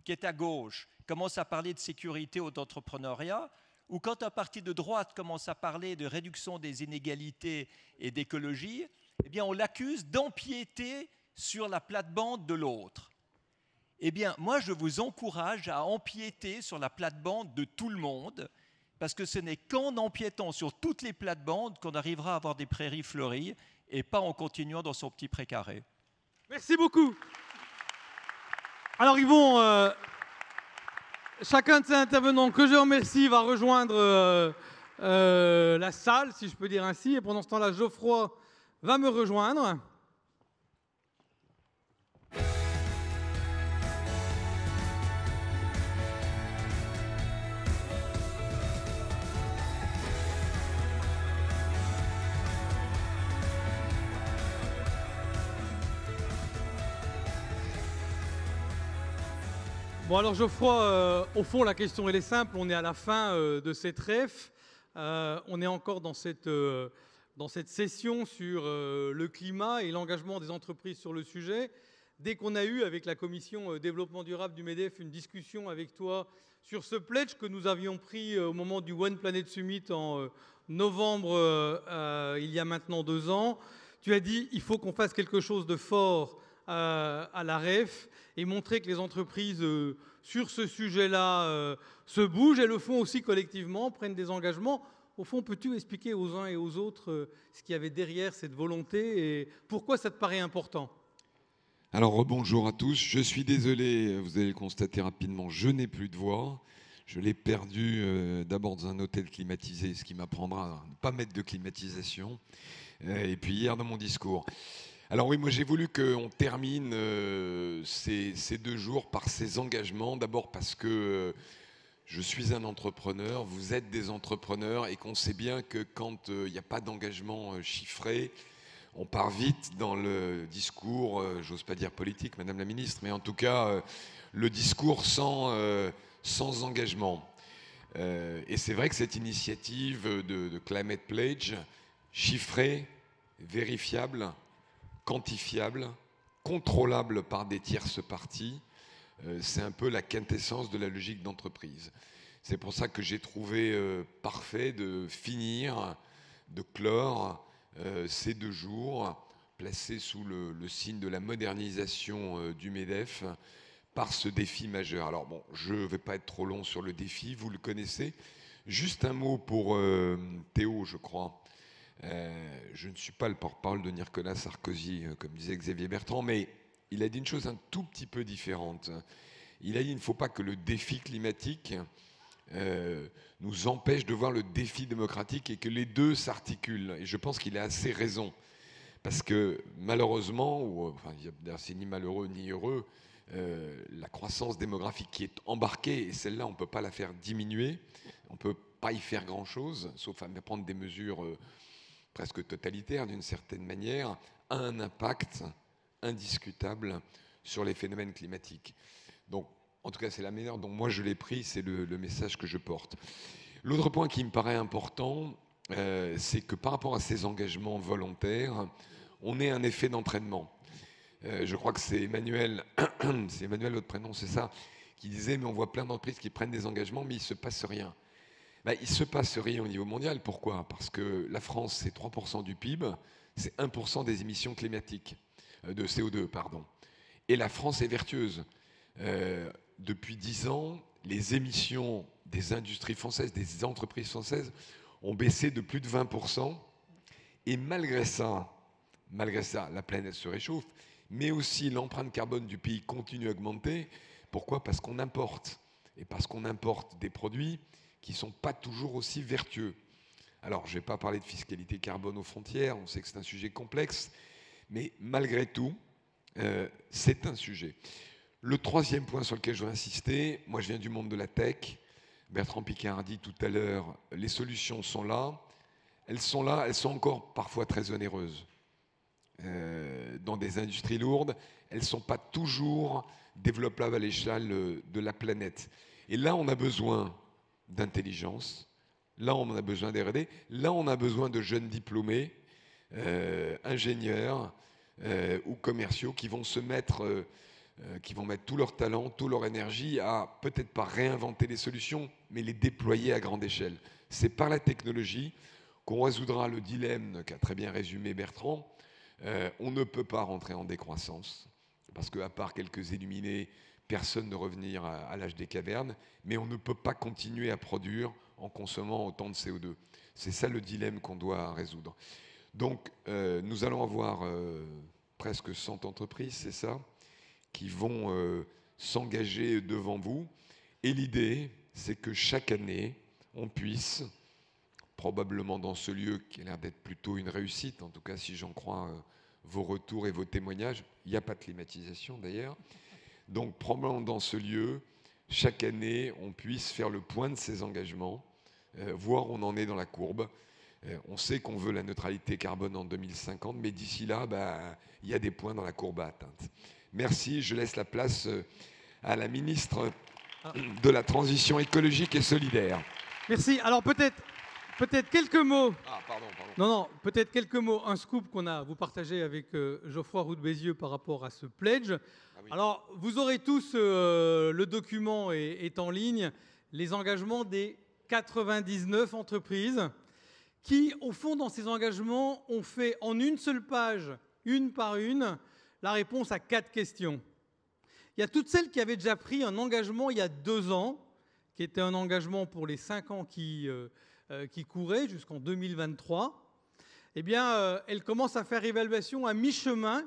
qui est à gauche, commence à parler de sécurité ou d'entrepreneuriat, ou quand un parti de droite commence à parler de réduction des inégalités et d'écologie, eh bien on l'accuse d'empiéter sur la plate-bande de l'autre. Eh bien, moi, je vous encourage à empiéter sur la plate-bande de tout le monde, parce que ce n'est qu'en empiétant sur toutes les plates-bandes qu'on arrivera à avoir des prairies fleuries, et pas en continuant dans son petit précaré. Merci beaucoup. Alors, ils vont... chacun de ces intervenants, que je remercie, va rejoindre la salle, si je peux dire ainsi. Et pendant ce temps-là, Geoffroy va me rejoindre. Bon alors Geoffroy, au fond la question elle est simple, on est à la fin de cette REF, on est encore dans cette session sur le climat et l'engagement des entreprises sur le sujet. Dès qu'on a eu avec la commission développement durable du MEDEF une discussion avec toi sur ce pledge que nous avions pris au moment du One Planet Summit en novembre il y a maintenant 2 ans, tu as dit il faut qu'on fasse quelque chose de fort à la REF et montrer que les entreprises sur ce sujet-là se bougent et le font aussi collectivement, prennent des engagements. Au fond, peux-tu expliquer aux uns et aux autres ce qu'il y avait derrière cette volonté et pourquoi ça te paraît important ? Alors, rebonjour à tous. Je suis désolé, vous allez le constater rapidement, je n'ai plus de voix. Je l'ai perdu d'abord dans un hôtel climatisé, ce qui m'apprendra à ne pas mettre de climatisation. Et puis hier dans mon discours. Alors oui, moi j'ai voulu qu'on termine ces 2 jours par ces engagements. D'abord parce que je suis un entrepreneur, vous êtes des entrepreneurs et qu'on sait bien que quand il n'y a pas d'engagement chiffré, on part vite dans le discours, j'ose pas dire politique, Madame la Ministre, mais en tout cas le discours sans engagement. Et c'est vrai que cette initiative de Climate Pledge, chiffrée, vérifiable, quantifiable, contrôlable par des tierces parties, c'est un peu la quintessence de la logique d'entreprise. C'est pour ça que j'ai trouvé parfait de finir, de clore ces 2 jours placés sous le signe de la modernisation du MEDEF par ce défi majeur. Alors bon, je ne vais pas être trop long sur le défi, vous le connaissez. Juste un mot pour Théo, je crois. Je ne suis pas le porte-parole de Nicolas Sarkozy, comme disait Xavier Bertrand, mais il a dit une chose un tout petit peu différente. Il a dit qu'il ne faut pas que le défi climatique nous empêche de voir le défi démocratique et que les deux s'articulent. Et je pense qu'il a assez raison. Parce que malheureusement, c'est ni malheureux ni heureux, la croissance démographique qui est embarquée, et celle-là on ne peut pas la faire diminuer, on ne peut pas y faire grand-chose, sauf à prendre des mesures presque totalitaire d'une certaine manière, a un impact indiscutable sur les phénomènes climatiques. Donc, en tout cas, c'est la manière dont moi je l'ai pris, c'est le message que je porte. L'autre point qui me paraît important, c'est que par rapport à ces engagements volontaires, on ait un effet d'entraînement. Je crois que c'est Emmanuel, votre prénom, c'est ça, qui disait, mais on voit plein d'entreprises qui prennent des engagements, mais il ne se passe rien. Ben, il ne se passe rien au niveau mondial. Pourquoi? Parce que la France, c'est 3% du PIB, c'est 1% des émissions climatiques, de CO2, pardon. Et la France est vertueuse. Depuis 10 ans, les émissions des industries françaises, des entreprises françaises, ont baissé de plus de 20%. Et malgré ça, la planète se réchauffe, mais aussi l'empreinte carbone du pays continue à augmenter. Pourquoi? Parce qu'on importe. Et parce qu'on importe des produits qui ne sont pas toujours aussi vertueux. Alors, je ne vais pas parler de fiscalité carbone aux frontières, on sait que c'est un sujet complexe, mais malgré tout, c'est un sujet. Le troisième point sur lequel je veux insister, moi je viens du monde de la tech, Bertrand Piccard a dit tout à l'heure, les solutions sont là, elles sont encore parfois très onéreuses. Dans des industries lourdes, elles ne sont pas toujours développables à l'échelle de la planète. Et là, on a besoin d'intelligence, là, on a besoin d'R&D, là, on a besoin de jeunes diplômés, ingénieurs ou commerciaux qui vont se mettre, qui vont mettre tout leur talent, toute leur énergie à peut-être pas réinventer les solutions, mais les déployer à grande échelle. C'est par la technologie qu'on résoudra le dilemme qu'a très bien résumé Bertrand. On ne peut pas rentrer en décroissance, parce qu'à part quelques illuminés, personne ne revenir à l'âge des cavernes, mais on ne peut pas continuer à produire en consommant autant de CO2. C'est ça le dilemme qu'on doit résoudre. Donc, nous allons avoir presque 100 entreprises, c'est ça, qui vont s'engager devant vous. Et l'idée, c'est que chaque année, on puisse, probablement dans ce lieu qui a l'air d'être plutôt une réussite, en tout cas si j'en crois vos retours et vos témoignages, il n'y a pas de climatisation d'ailleurs, donc probablement dans ce lieu, chaque année, on puisse faire le point de ces engagements, voir où on en est dans la courbe. On sait qu'on veut la neutralité carbone en 2050, mais d'ici là, il y a des points dans la courbe à atteindre. Merci, je laisse la place à la ministre de la Transition écologique et solidaire. Merci. Alors peut-être quelques mots. Ah, pardon. Non, peut-être quelques mots. Un scoop qu'on a vous partagé avec Geoffroy Roux de Bézieux par rapport à ce pledge. Ah oui. Alors, vous aurez tous, le document est en ligne, les engagements des 99 entreprises qui, au fond, dans ces engagements, ont fait en une seule page, une par une, la réponse à 4 questions. Il y a toutes celles qui avaient déjà pris un engagement il y a 2 ans, qui était un engagement pour les 5 ans qui couraient jusqu'en 2023. Eh bien, elles commencent à faire évaluation à mi-chemin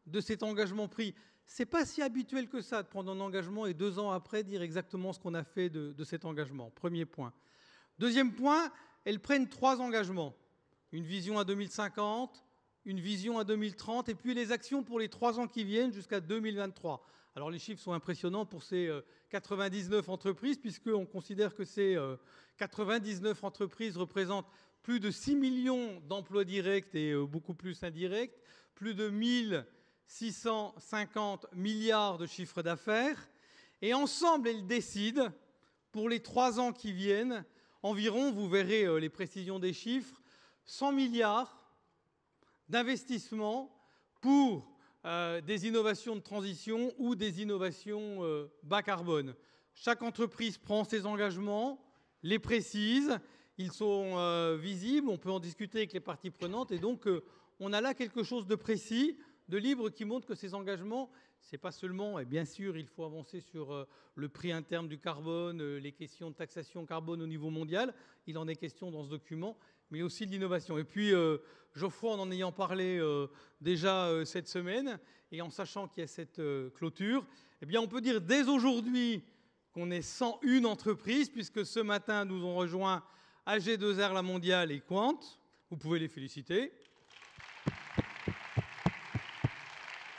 de cet engagement pris. Ce n'est pas si habituel que ça de prendre un engagement et 2 ans après dire exactement ce qu'on a fait de cet engagement. Premier point. Deuxième point, elles prennent 3 engagements. Une vision à 2050, une vision à 2030 et puis les actions pour les 3 ans qui viennent jusqu'à 2023. Alors les chiffres sont impressionnants pour ces 99 entreprises puisqu'on considère que ces 99 entreprises représentent plus de 6 millions d'emplois directs et beaucoup plus indirects, plus de 1650 milliards de chiffre d'affaires. Et ensemble, elles décident, pour les 3 ans qui viennent, environ, vous verrez les précisions des chiffres, 100 milliards d'investissements pour des innovations de transition ou des innovations bas carbone. Chaque entreprise prend ses engagements, les précise, ils sont visibles, on peut en discuter avec les parties prenantes et donc on a là quelque chose de précis, de libre qui montre que ces engagements, c'est pas seulement, et bien sûr il faut avancer sur le prix interne du carbone, les questions de taxation carbone au niveau mondial, il en est question dans ce document, mais aussi de l'innovation. Et puis Geoffroy, en ayant parlé déjà cette semaine, et en sachant qu'il y a cette clôture, eh bien on peut dire dès aujourd'hui qu'on est 101 entreprises, puisque ce matin nous ont rejoint AG2R La Mondiale et Quant. Vous pouvez les féliciter.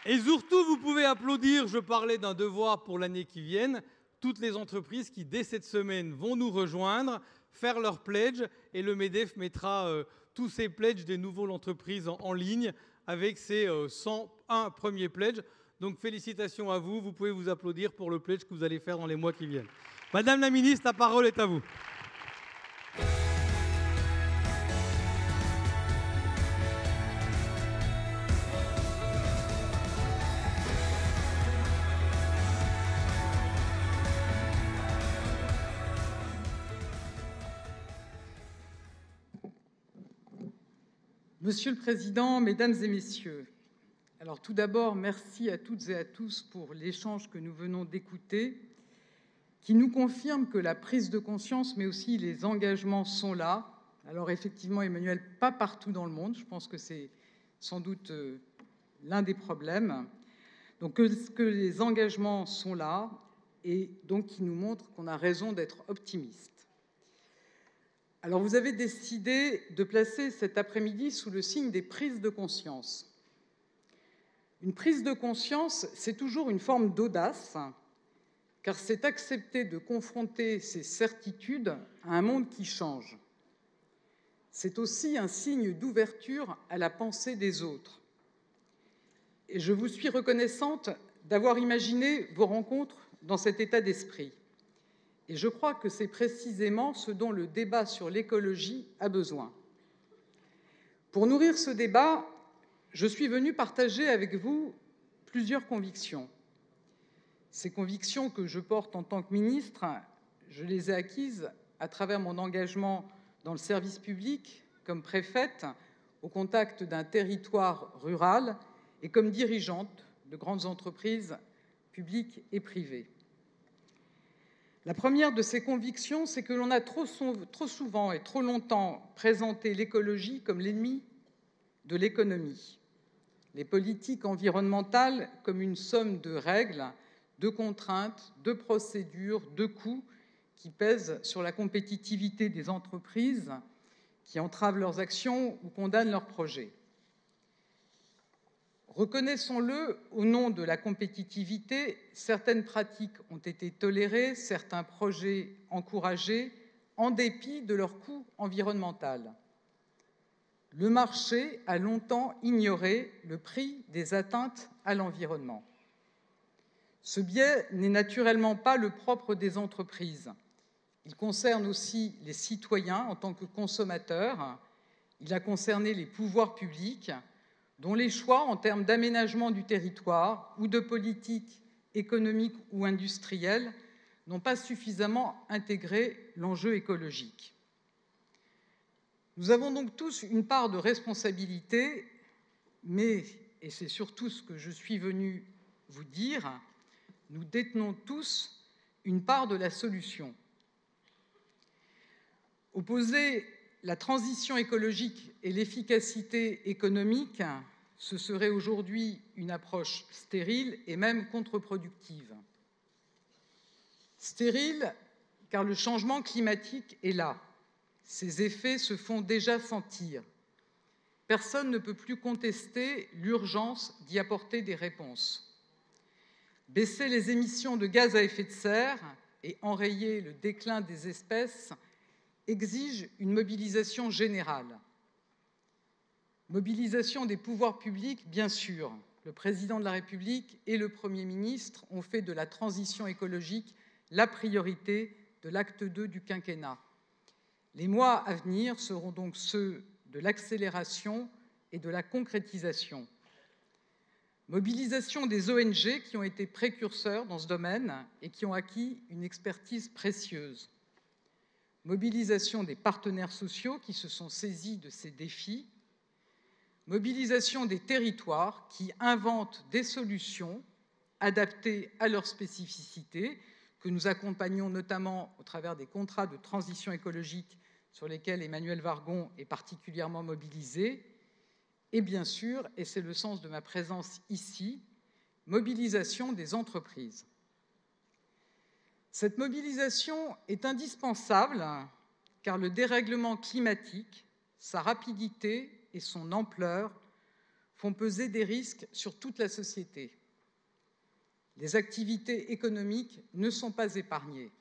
Et surtout, vous pouvez applaudir, je parlais d'un devoir pour l'année qui vient, toutes les entreprises qui, dès cette semaine, vont nous rejoindre, faire leur pledge, et le MEDEF mettra tous ces pledges des nouvelles entreprises en ligne avec ces 101 premiers pledges. Donc félicitations à vous, vous pouvez vous applaudir pour le pledge que vous allez faire dans les mois qui viennent. Madame la ministre, la parole est à vous. Monsieur le Président, Mesdames et Messieurs, alors tout d'abord, merci à toutes et à tous pour l'échange que nous venons d'écouter, qui nous confirme que la prise de conscience, mais aussi les engagements sont là. Alors effectivement, Emmanuel, pas partout dans le monde, je pense que c'est sans doute l'un des problèmes. Donc que les engagements sont là et donc qui nous montrent qu'on a raison d'être optimiste. Alors vous avez décidé de placer cet après-midi sous le signe des prises de conscience. Une prise de conscience, c'est toujours une forme d'audace, car c'est accepter de confronter ses certitudes à un monde qui change. C'est aussi un signe d'ouverture à la pensée des autres. Et je vous suis reconnaissante d'avoir imaginé vos rencontres dans cet état d'esprit. Et je crois que c'est précisément ce dont le débat sur l'écologie a besoin. Pour nourrir ce débat, je suis venue partager avec vous plusieurs convictions. Ces convictions que je porte en tant que ministre, je les ai acquises à travers mon engagement dans le service public, comme préfète, au contact d'un territoire rural et comme dirigeante de grandes entreprises publiques et privées. La première de ces convictions, c'est que l'on a trop souvent et trop longtemps présenté l'écologie comme l'ennemi de l'économie, les politiques environnementales comme une somme de règles, de contraintes, de procédures, de coûts qui pèsent sur la compétitivité des entreprises, qui entravent leurs actions ou condamnent leurs projets. Reconnaissons-le, au nom de la compétitivité, certaines pratiques ont été tolérées, certains projets encouragés, en dépit de leur coût environnemental. Le marché a longtemps ignoré le prix des atteintes à l'environnement. Ce biais n'est naturellement pas le propre des entreprises. Il concerne aussi les citoyens en tant que consommateurs. Il a concerné les pouvoirs publics, dont les choix en termes d'aménagement du territoire ou de politique économique ou industrielle n'ont pas suffisamment intégré l'enjeu écologique. Nous avons donc tous une part de responsabilité, mais, et c'est surtout ce que je suis venue vous dire, nous détenons tous une part de la solution. Opposer la transition écologique et l'efficacité économique, ce serait aujourd'hui une approche stérile et même contre-productive. Stérile, car le changement climatique est là. Ses effets se font déjà sentir. Personne ne peut plus contester l'urgence d'y apporter des réponses. Baisser les émissions de gaz à effet de serre et enrayer le déclin des espèces exige une mobilisation générale. Mobilisation des pouvoirs publics, bien sûr. Le Président de la République et le Premier ministre ont fait de la transition écologique la priorité de l'acte 2 du quinquennat. Les mois à venir seront donc ceux de l'accélération et de la concrétisation. Mobilisation des ONG qui ont été précurseurs dans ce domaine et qui ont acquis une expertise précieuse. Mobilisation des partenaires sociaux qui se sont saisis de ces défis. Mobilisation des territoires qui inventent des solutions adaptées à leurs spécificités, que nous accompagnons notamment au travers des contrats de transition écologique sur lesquels Emmanuel Wargon est particulièrement mobilisé. Et bien sûr, et c'est le sens de ma présence ici, mobilisation des entreprises. Cette mobilisation est indispensable car le dérèglement climatique, sa rapidité et son ampleur font peser des risques sur toute la société. Les activités économiques ne sont pas épargnées.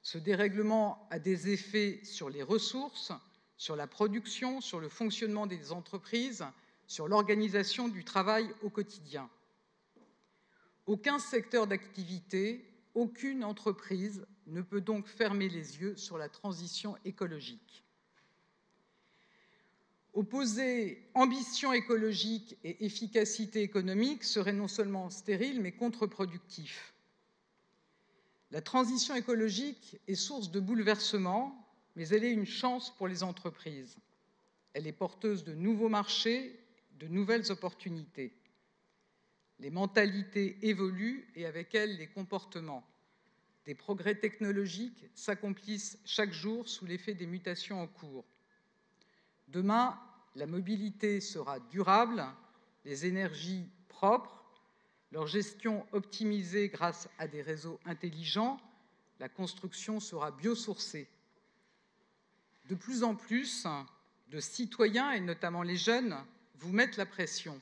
Ce dérèglement a des effets sur les ressources, sur la production, sur le fonctionnement des entreprises, sur l'organisation du travail au quotidien. Aucun secteur d'activité, aucune entreprise ne peut donc fermer les yeux sur la transition écologique. Opposer ambition écologique et efficacité économique serait non seulement stérile, mais contre-productif. La transition écologique est source de bouleversements, mais elle est une chance pour les entreprises. elle est porteuse de nouveaux marchés, de nouvelles opportunités. Les mentalités évoluent et avec elles les comportements. Des progrès technologiques s'accomplissent chaque jour sous l'effet des mutations en cours. Demain, la mobilité sera durable, les énergies propres, leur gestion optimisée grâce à des réseaux intelligents, la construction sera biosourcée. De plus en plus de citoyens, et notamment les jeunes, vous mettent la pression.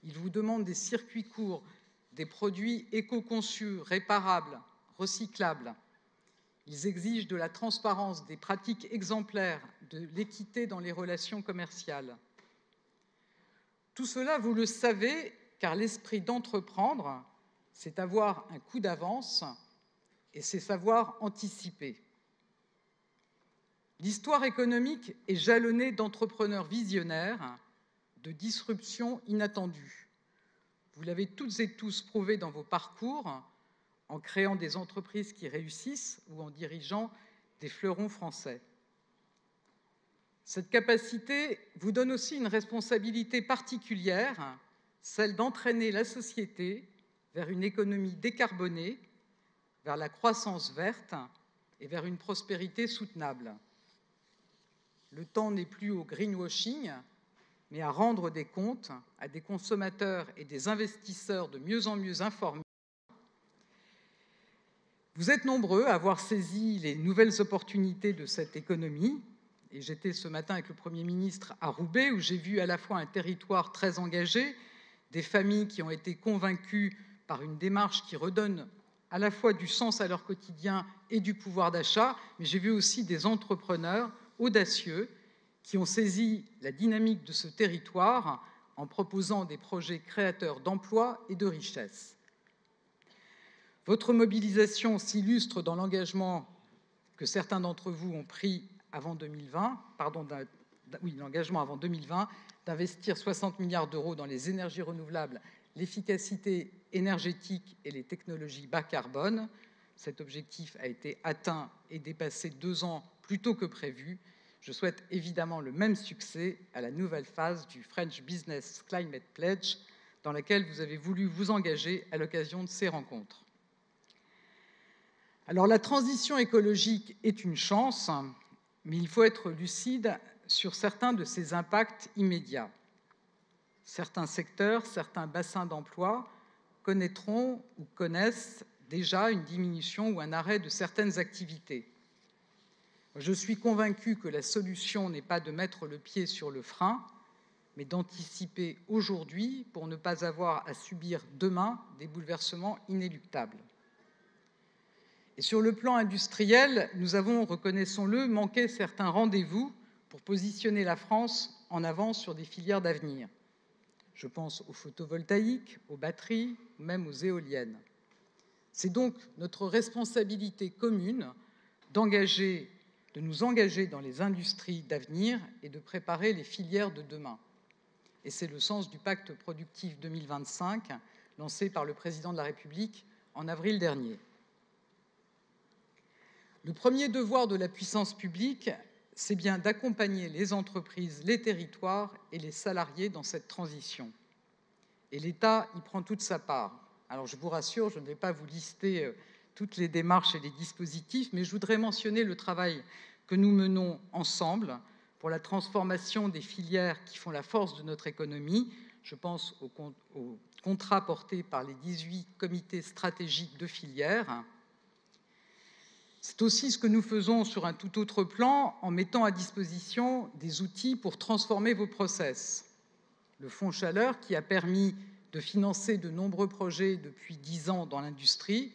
Ils vous demandent des circuits courts, des produits éco-conçus, réparables, recyclables. Ils exigent de la transparence, des pratiques exemplaires, de l'équité dans les relations commerciales. Tout cela, vous le savez, car l'esprit d'entreprendre, c'est avoir un coup d'avance et c'est savoir anticiper. L'histoire économique est jalonnée d'entrepreneurs visionnaires, de disruptions inattendues. Vous l'avez toutes et tous prouvé dans vos parcours, en créant des entreprises qui réussissent ou en dirigeant des fleurons français. Cette capacité vous donne aussi une responsabilité particulière, celle d'entraîner la société vers une économie décarbonée, vers la croissance verte et vers une prospérité soutenable. Le temps n'est plus au greenwashing, mais à rendre des comptes à des consommateurs et des investisseurs de mieux en mieux informés. Vous êtes nombreux à avoir saisi les nouvelles opportunités de cette économie. Et j'étais ce matin avec le Premier ministre à Roubaix, où j'ai vu à la fois un territoire très engagé, des familles qui ont été convaincues par une démarche qui redonne à la fois du sens à leur quotidien et du pouvoir d'achat, mais j'ai vu aussi des entrepreneurs audacieux qui ont saisi la dynamique de ce territoire en proposant des projets créateurs d'emplois et de richesses. Votre mobilisation s'illustre dans l'engagement que certains d'entre vous ont pris avant 2020, l'engagement avant 2020 d'investir 60 milliards d'euros dans les énergies renouvelables, l'efficacité énergétique et les technologies bas carbone. Cet objectif a été atteint et dépassé 2 ans plus tôt que prévu. Je souhaite évidemment le même succès à la nouvelle phase du French Business Climate Pledge, dans laquelle vous avez voulu vous engager à l'occasion de ces rencontres. Alors, la transition écologique est une chance, mais il faut être lucide sur certains de ses impacts immédiats. Certains secteurs, certains bassins d'emploi connaîtront ou connaissent déjà une diminution ou un arrêt de certaines activités. Je suis convaincue que la solution n'est pas de mettre le pied sur le frein, mais d'anticiper aujourd'hui pour ne pas avoir à subir demain des bouleversements inéluctables. Et sur le plan industriel, nous avons, reconnaissons-le, manqué certains rendez-vous pour positionner la France en avant sur des filières d'avenir. Je pense au photovoltaïque, aux batteries, ou même aux éoliennes. C'est donc notre responsabilité commune de nous engager dans les industries d'avenir et de préparer les filières de demain. Et c'est le sens du pacte productif 2025 lancé par le Président de la République en avril dernier. Le premier devoir de la puissance publique, c'est bien d'accompagner les entreprises, les territoires et les salariés dans cette transition. Et l'État y prend toute sa part. Alors je vous rassure, je ne vais pas vous lister toutes les démarches et les dispositifs, mais je voudrais mentionner le travail que nous menons ensemble pour la transformation des filières qui font la force de notre économie. Je pense aux contrats portés par les 18 comités stratégiques de filières. C'est aussi ce que nous faisons sur un tout autre plan en mettant à disposition des outils pour transformer vos process. Le Fonds Chaleur qui a permis de financer de nombreux projets depuis 10 ans dans l'industrie,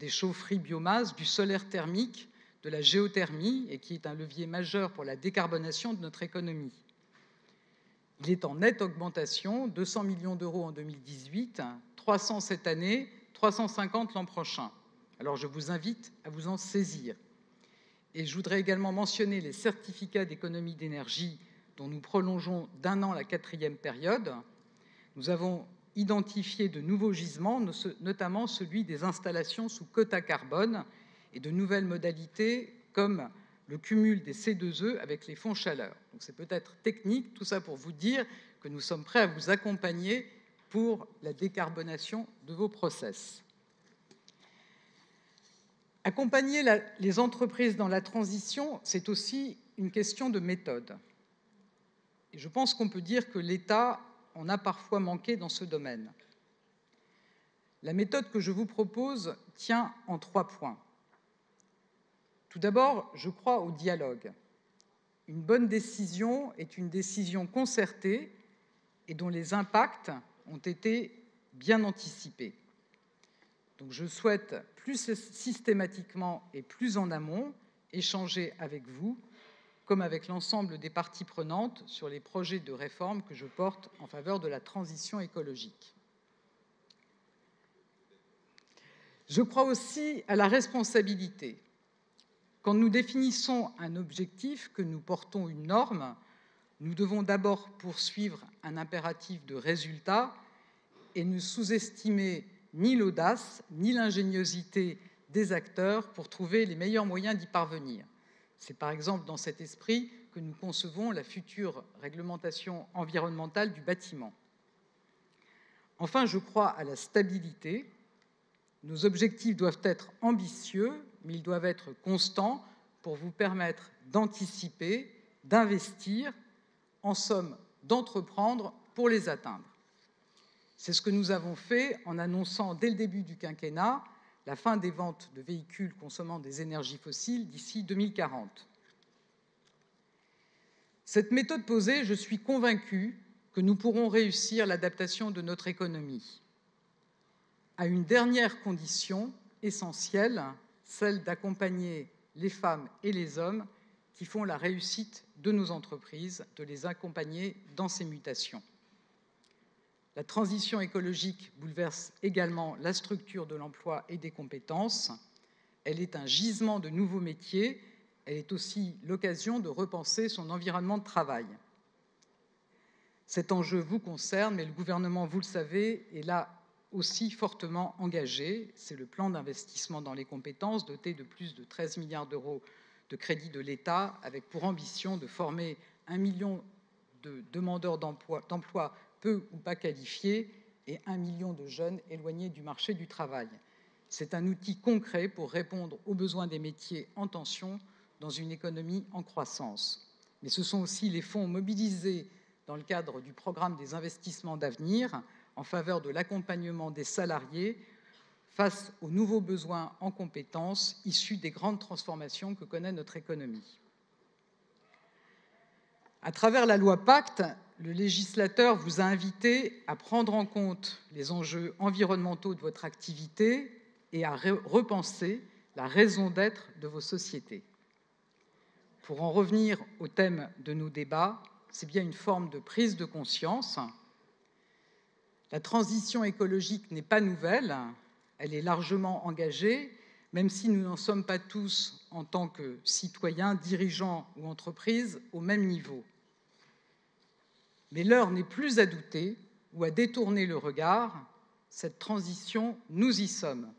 des chaufferies biomasse, du solaire thermique, de la géothermie et qui est un levier majeur pour la décarbonation de notre économie. Il est en nette augmentation, 200 millions d'euros en 2018, 300 cette année, 350 l'an prochain. Alors je vous invite à vous en saisir. Et je voudrais également mentionner les certificats d'économie d'énergie dont nous prolongeons d'1 an la 4e période. Nous avons identifié de nouveaux gisements, notamment celui des installations sous quota carbone et de nouvelles modalités comme le cumul des C2E avec les fonds chaleur. Donc c'est peut-être technique, tout ça pour vous dire que nous sommes prêts à vous accompagner pour la décarbonation de vos process. Accompagner les entreprises dans la transition, c'est aussi une question de méthode. Et je pense qu'on peut dire que l'État en a parfois manqué dans ce domaine. La méthode que je vous propose tient en 3 points. Tout d'abord, je crois au dialogue. Une bonne décision est une décision concertée et dont les impacts ont été bien anticipés. Donc je souhaite plus systématiquement et plus en amont échanger avec vous, comme avec l'ensemble des parties prenantes, sur les projets de réforme que je porte en faveur de la transition écologique. Je crois aussi à la responsabilité. Quand nous définissons un objectif, que nous portons une norme, nous devons d'abord poursuivre un impératif de résultat et ne sous-estimer ni l'audace, ni l'ingéniosité des acteurs pour trouver les meilleurs moyens d'y parvenir. C'est par exemple dans cet esprit que nous concevons la future réglementation environnementale du bâtiment. Enfin, je crois à la stabilité. Nos objectifs doivent être ambitieux, mais ils doivent être constants pour vous permettre d'anticiper, d'investir, en somme, d'entreprendre pour les atteindre. C'est ce que nous avons fait en annonçant dès le début du quinquennat la fin des ventes de véhicules consommant des énergies fossiles d'ici 2040. Cette méthode posée, je suis convaincue que nous pourrons réussir l'adaptation de notre économie, à une dernière condition essentielle, celle d'accompagner les femmes et les hommes qui font la réussite de nos entreprises, de les accompagner dans ces mutations. La transition écologique bouleverse également la structure de l'emploi et des compétences. Elle est un gisement de nouveaux métiers. Elle est aussi l'occasion de repenser son environnement de travail. Cet enjeu vous concerne, mais le gouvernement, vous le savez, est là aussi fortement engagé. C'est le plan d'investissement dans les compétences, doté de plus de 13 milliards d'euros de crédits de l'État, avec pour ambition de former 1 million de demandeurs d'emploi peu ou pas qualifiés et 1 million de jeunes éloignés du marché du travail. C'est un outil concret pour répondre aux besoins des métiers en tension dans une économie en croissance. Mais ce sont aussi les fonds mobilisés dans le cadre du programme des investissements d'avenir en faveur de l'accompagnement des salariés face aux nouveaux besoins en compétences issus des grandes transformations que connaît notre économie. À travers la loi Pacte, le législateur vous a invité à prendre en compte les enjeux environnementaux de votre activité et à repenser la raison d'être de vos sociétés. Pour en revenir au thème de nos débats, c'est bien une forme de prise de conscience. La transition écologique n'est pas nouvelle, elle est largement engagée, même si nous n'en sommes pas tous, en tant que citoyens, dirigeants ou entreprises, au même niveau. Mais l'heure n'est plus à douter ou à détourner le regard. Cette transition, nous y sommes.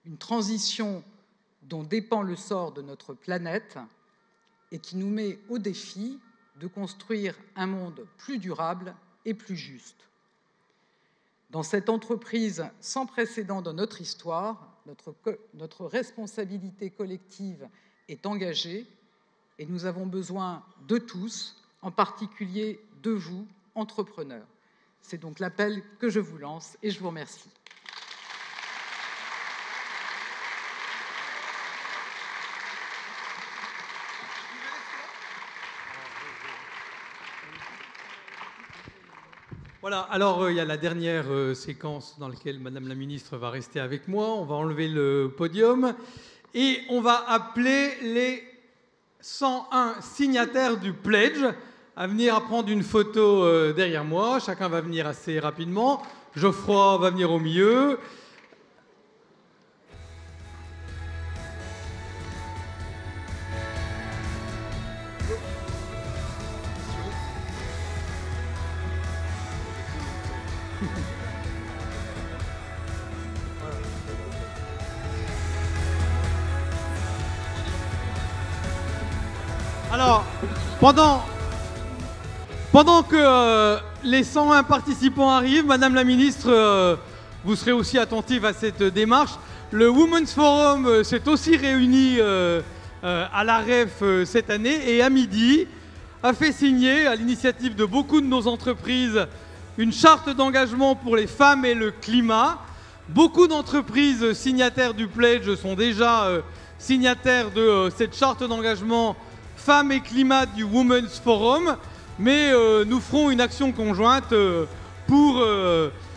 Une transition dont dépend le sort de notre planète et qui nous met au défi de construire un monde plus durable et plus juste. Dans cette entreprise sans précédent dans notre histoire, notre responsabilité collective est engagée et nous avons besoin de tous, en particulier de vous, entrepreneurs. C'est donc l'appel que je vous lance et je vous remercie. Voilà, alors il y a la dernière séquence dans laquelle Madame la Ministre va rester avec moi. On va enlever le podium et on va appeler les 101 signataires du pledge à venir prendre une photo derrière moi. Chacun va venir assez rapidement. Geoffroy va venir au milieu. Pendant que les 101 participants arrivent, Madame la Ministre, vous serez aussi attentive à cette démarche. Le Women's Forum s'est aussi réuni à la REF cette année et à midi a fait signer, à l'initiative de beaucoup de nos entreprises, une charte d'engagement pour les femmes et le climat. Beaucoup d'entreprises signataires du Pledge sont déjà signataires de cette charte d'engagement femmes et climat du Women's Forum, mais nous ferons une action conjointe pour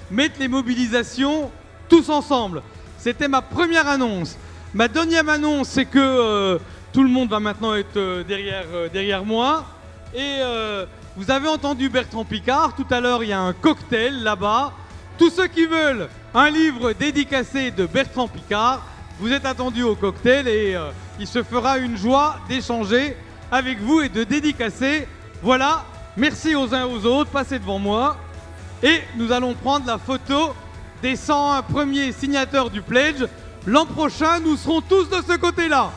mettre les mobilisations tous ensemble. C'était ma première annonce. Ma deuxième annonce, c'est que tout le monde va maintenant être derrière moi. Et vous avez entendu Bertrand Piccard. Tout à l'heure, il y a un cocktail là-bas. Tous ceux qui veulent un livre dédicacé de Bertrand Piccard, vous êtes attendus au cocktail et il se fera une joie d'échanger avec vous et de dédicacer. Voilà, merci aux uns et aux autres, passez devant moi. Et nous allons prendre la photo des 101 premiers signataires du Pledge. L'an prochain, nous serons tous de ce côté-là.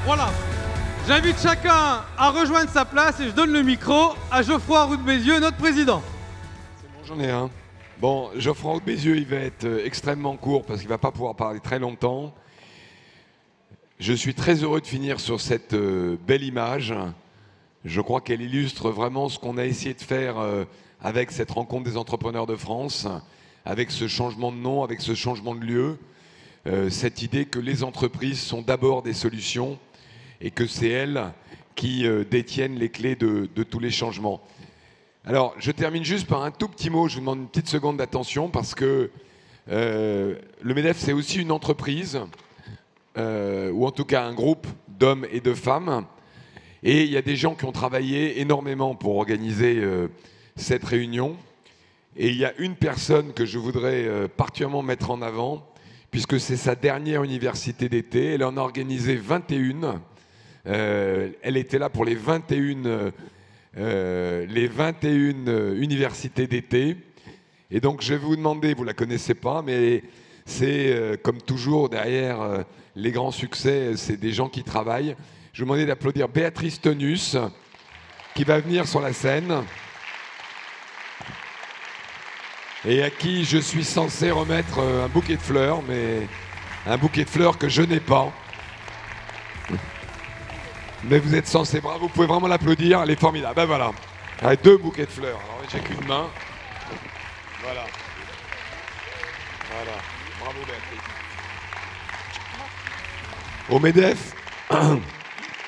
Voilà, j'invite chacun à rejoindre sa place et je donne le micro à Geoffroy Roux de Bézieux, notre président. C'est bon, j'en ai un. Bon, Geoffroy Roux de Bézieux, il va être extrêmement court parce qu'il ne va pas pouvoir parler très longtemps. Je suis très heureux de finir sur cette belle image. Je crois qu'elle illustre vraiment ce qu'on a essayé de faire avec cette rencontre des entrepreneurs de France, avec ce changement de nom, avec ce changement de lieu, cette idée que les entreprises sont d'abord des solutions et que c'est elles qui détiennent les clés de tous les changements. Alors, je termine juste par un tout petit mot, je vous demande une petite seconde d'attention, parce que le MEDEF, c'est aussi une entreprise, ou en tout cas un groupe d'hommes et de femmes, et il y a des gens qui ont travaillé énormément pour organiser cette réunion, et il y a une personne que je voudrais particulièrement mettre en avant, puisque c'est sa dernière université d'été, elle en a organisé 21. Elle était là pour les 21 universités d'été. Et donc je vais vous demander, vous ne la connaissez pas, mais c'est comme toujours derrière les grands succès, c'est des gens qui travaillent. Je vais vous demander d'applaudir Béatrice Tenus, qui va venir sur la scène, et à qui je suis censé remettre un bouquet de fleurs, mais un bouquet de fleurs que je n'ai pas. Mais vous êtes censé, bravo, vous pouvez vraiment l'applaudir, elle est formidable. Ben voilà, avec 2 bouquets de fleurs. Alors j'ai qu'une main. Voilà. Voilà. Bravo Béatrice. Au MEDEF,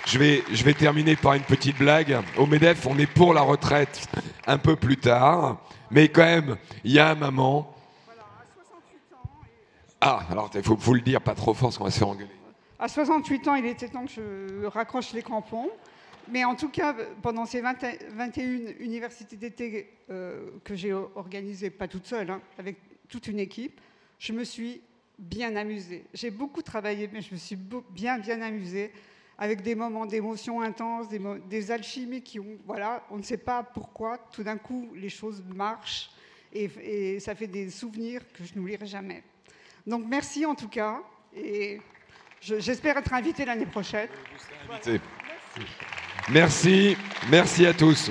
je vais terminer par une petite blague. Au MEDEF, on est pour la retraite un peu plus tard, mais quand même, il y a un moment. Voilà, à 68 ans. Ah, alors il faut le dire pas trop fort, parce qu'on va se faire engueuler. À 68 ans, il était temps que je raccroche les crampons. Mais en tout cas, pendant ces 21 universités d'été que j'ai organisées, pas toute seule, hein, avec toute une équipe, je me suis bien amusée. J'ai beaucoup travaillé, mais je me suis bien amusée, avec des moments d'émotion intense, des alchimies qui ont... Voilà, on ne sait pas pourquoi, tout d'un coup, les choses marchent et ça fait des souvenirs que je n'oublierai jamais. Donc merci en tout cas, et... J'espère être invité l'année prochaine. Merci. Merci à tous.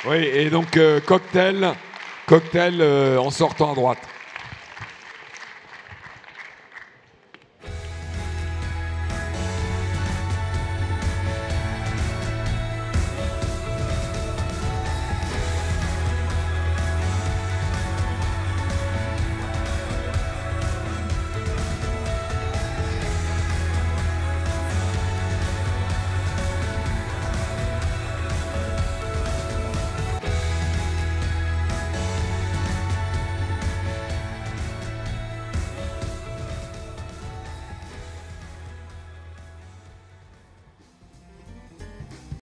Oui, et donc cocktail en sortant à droite.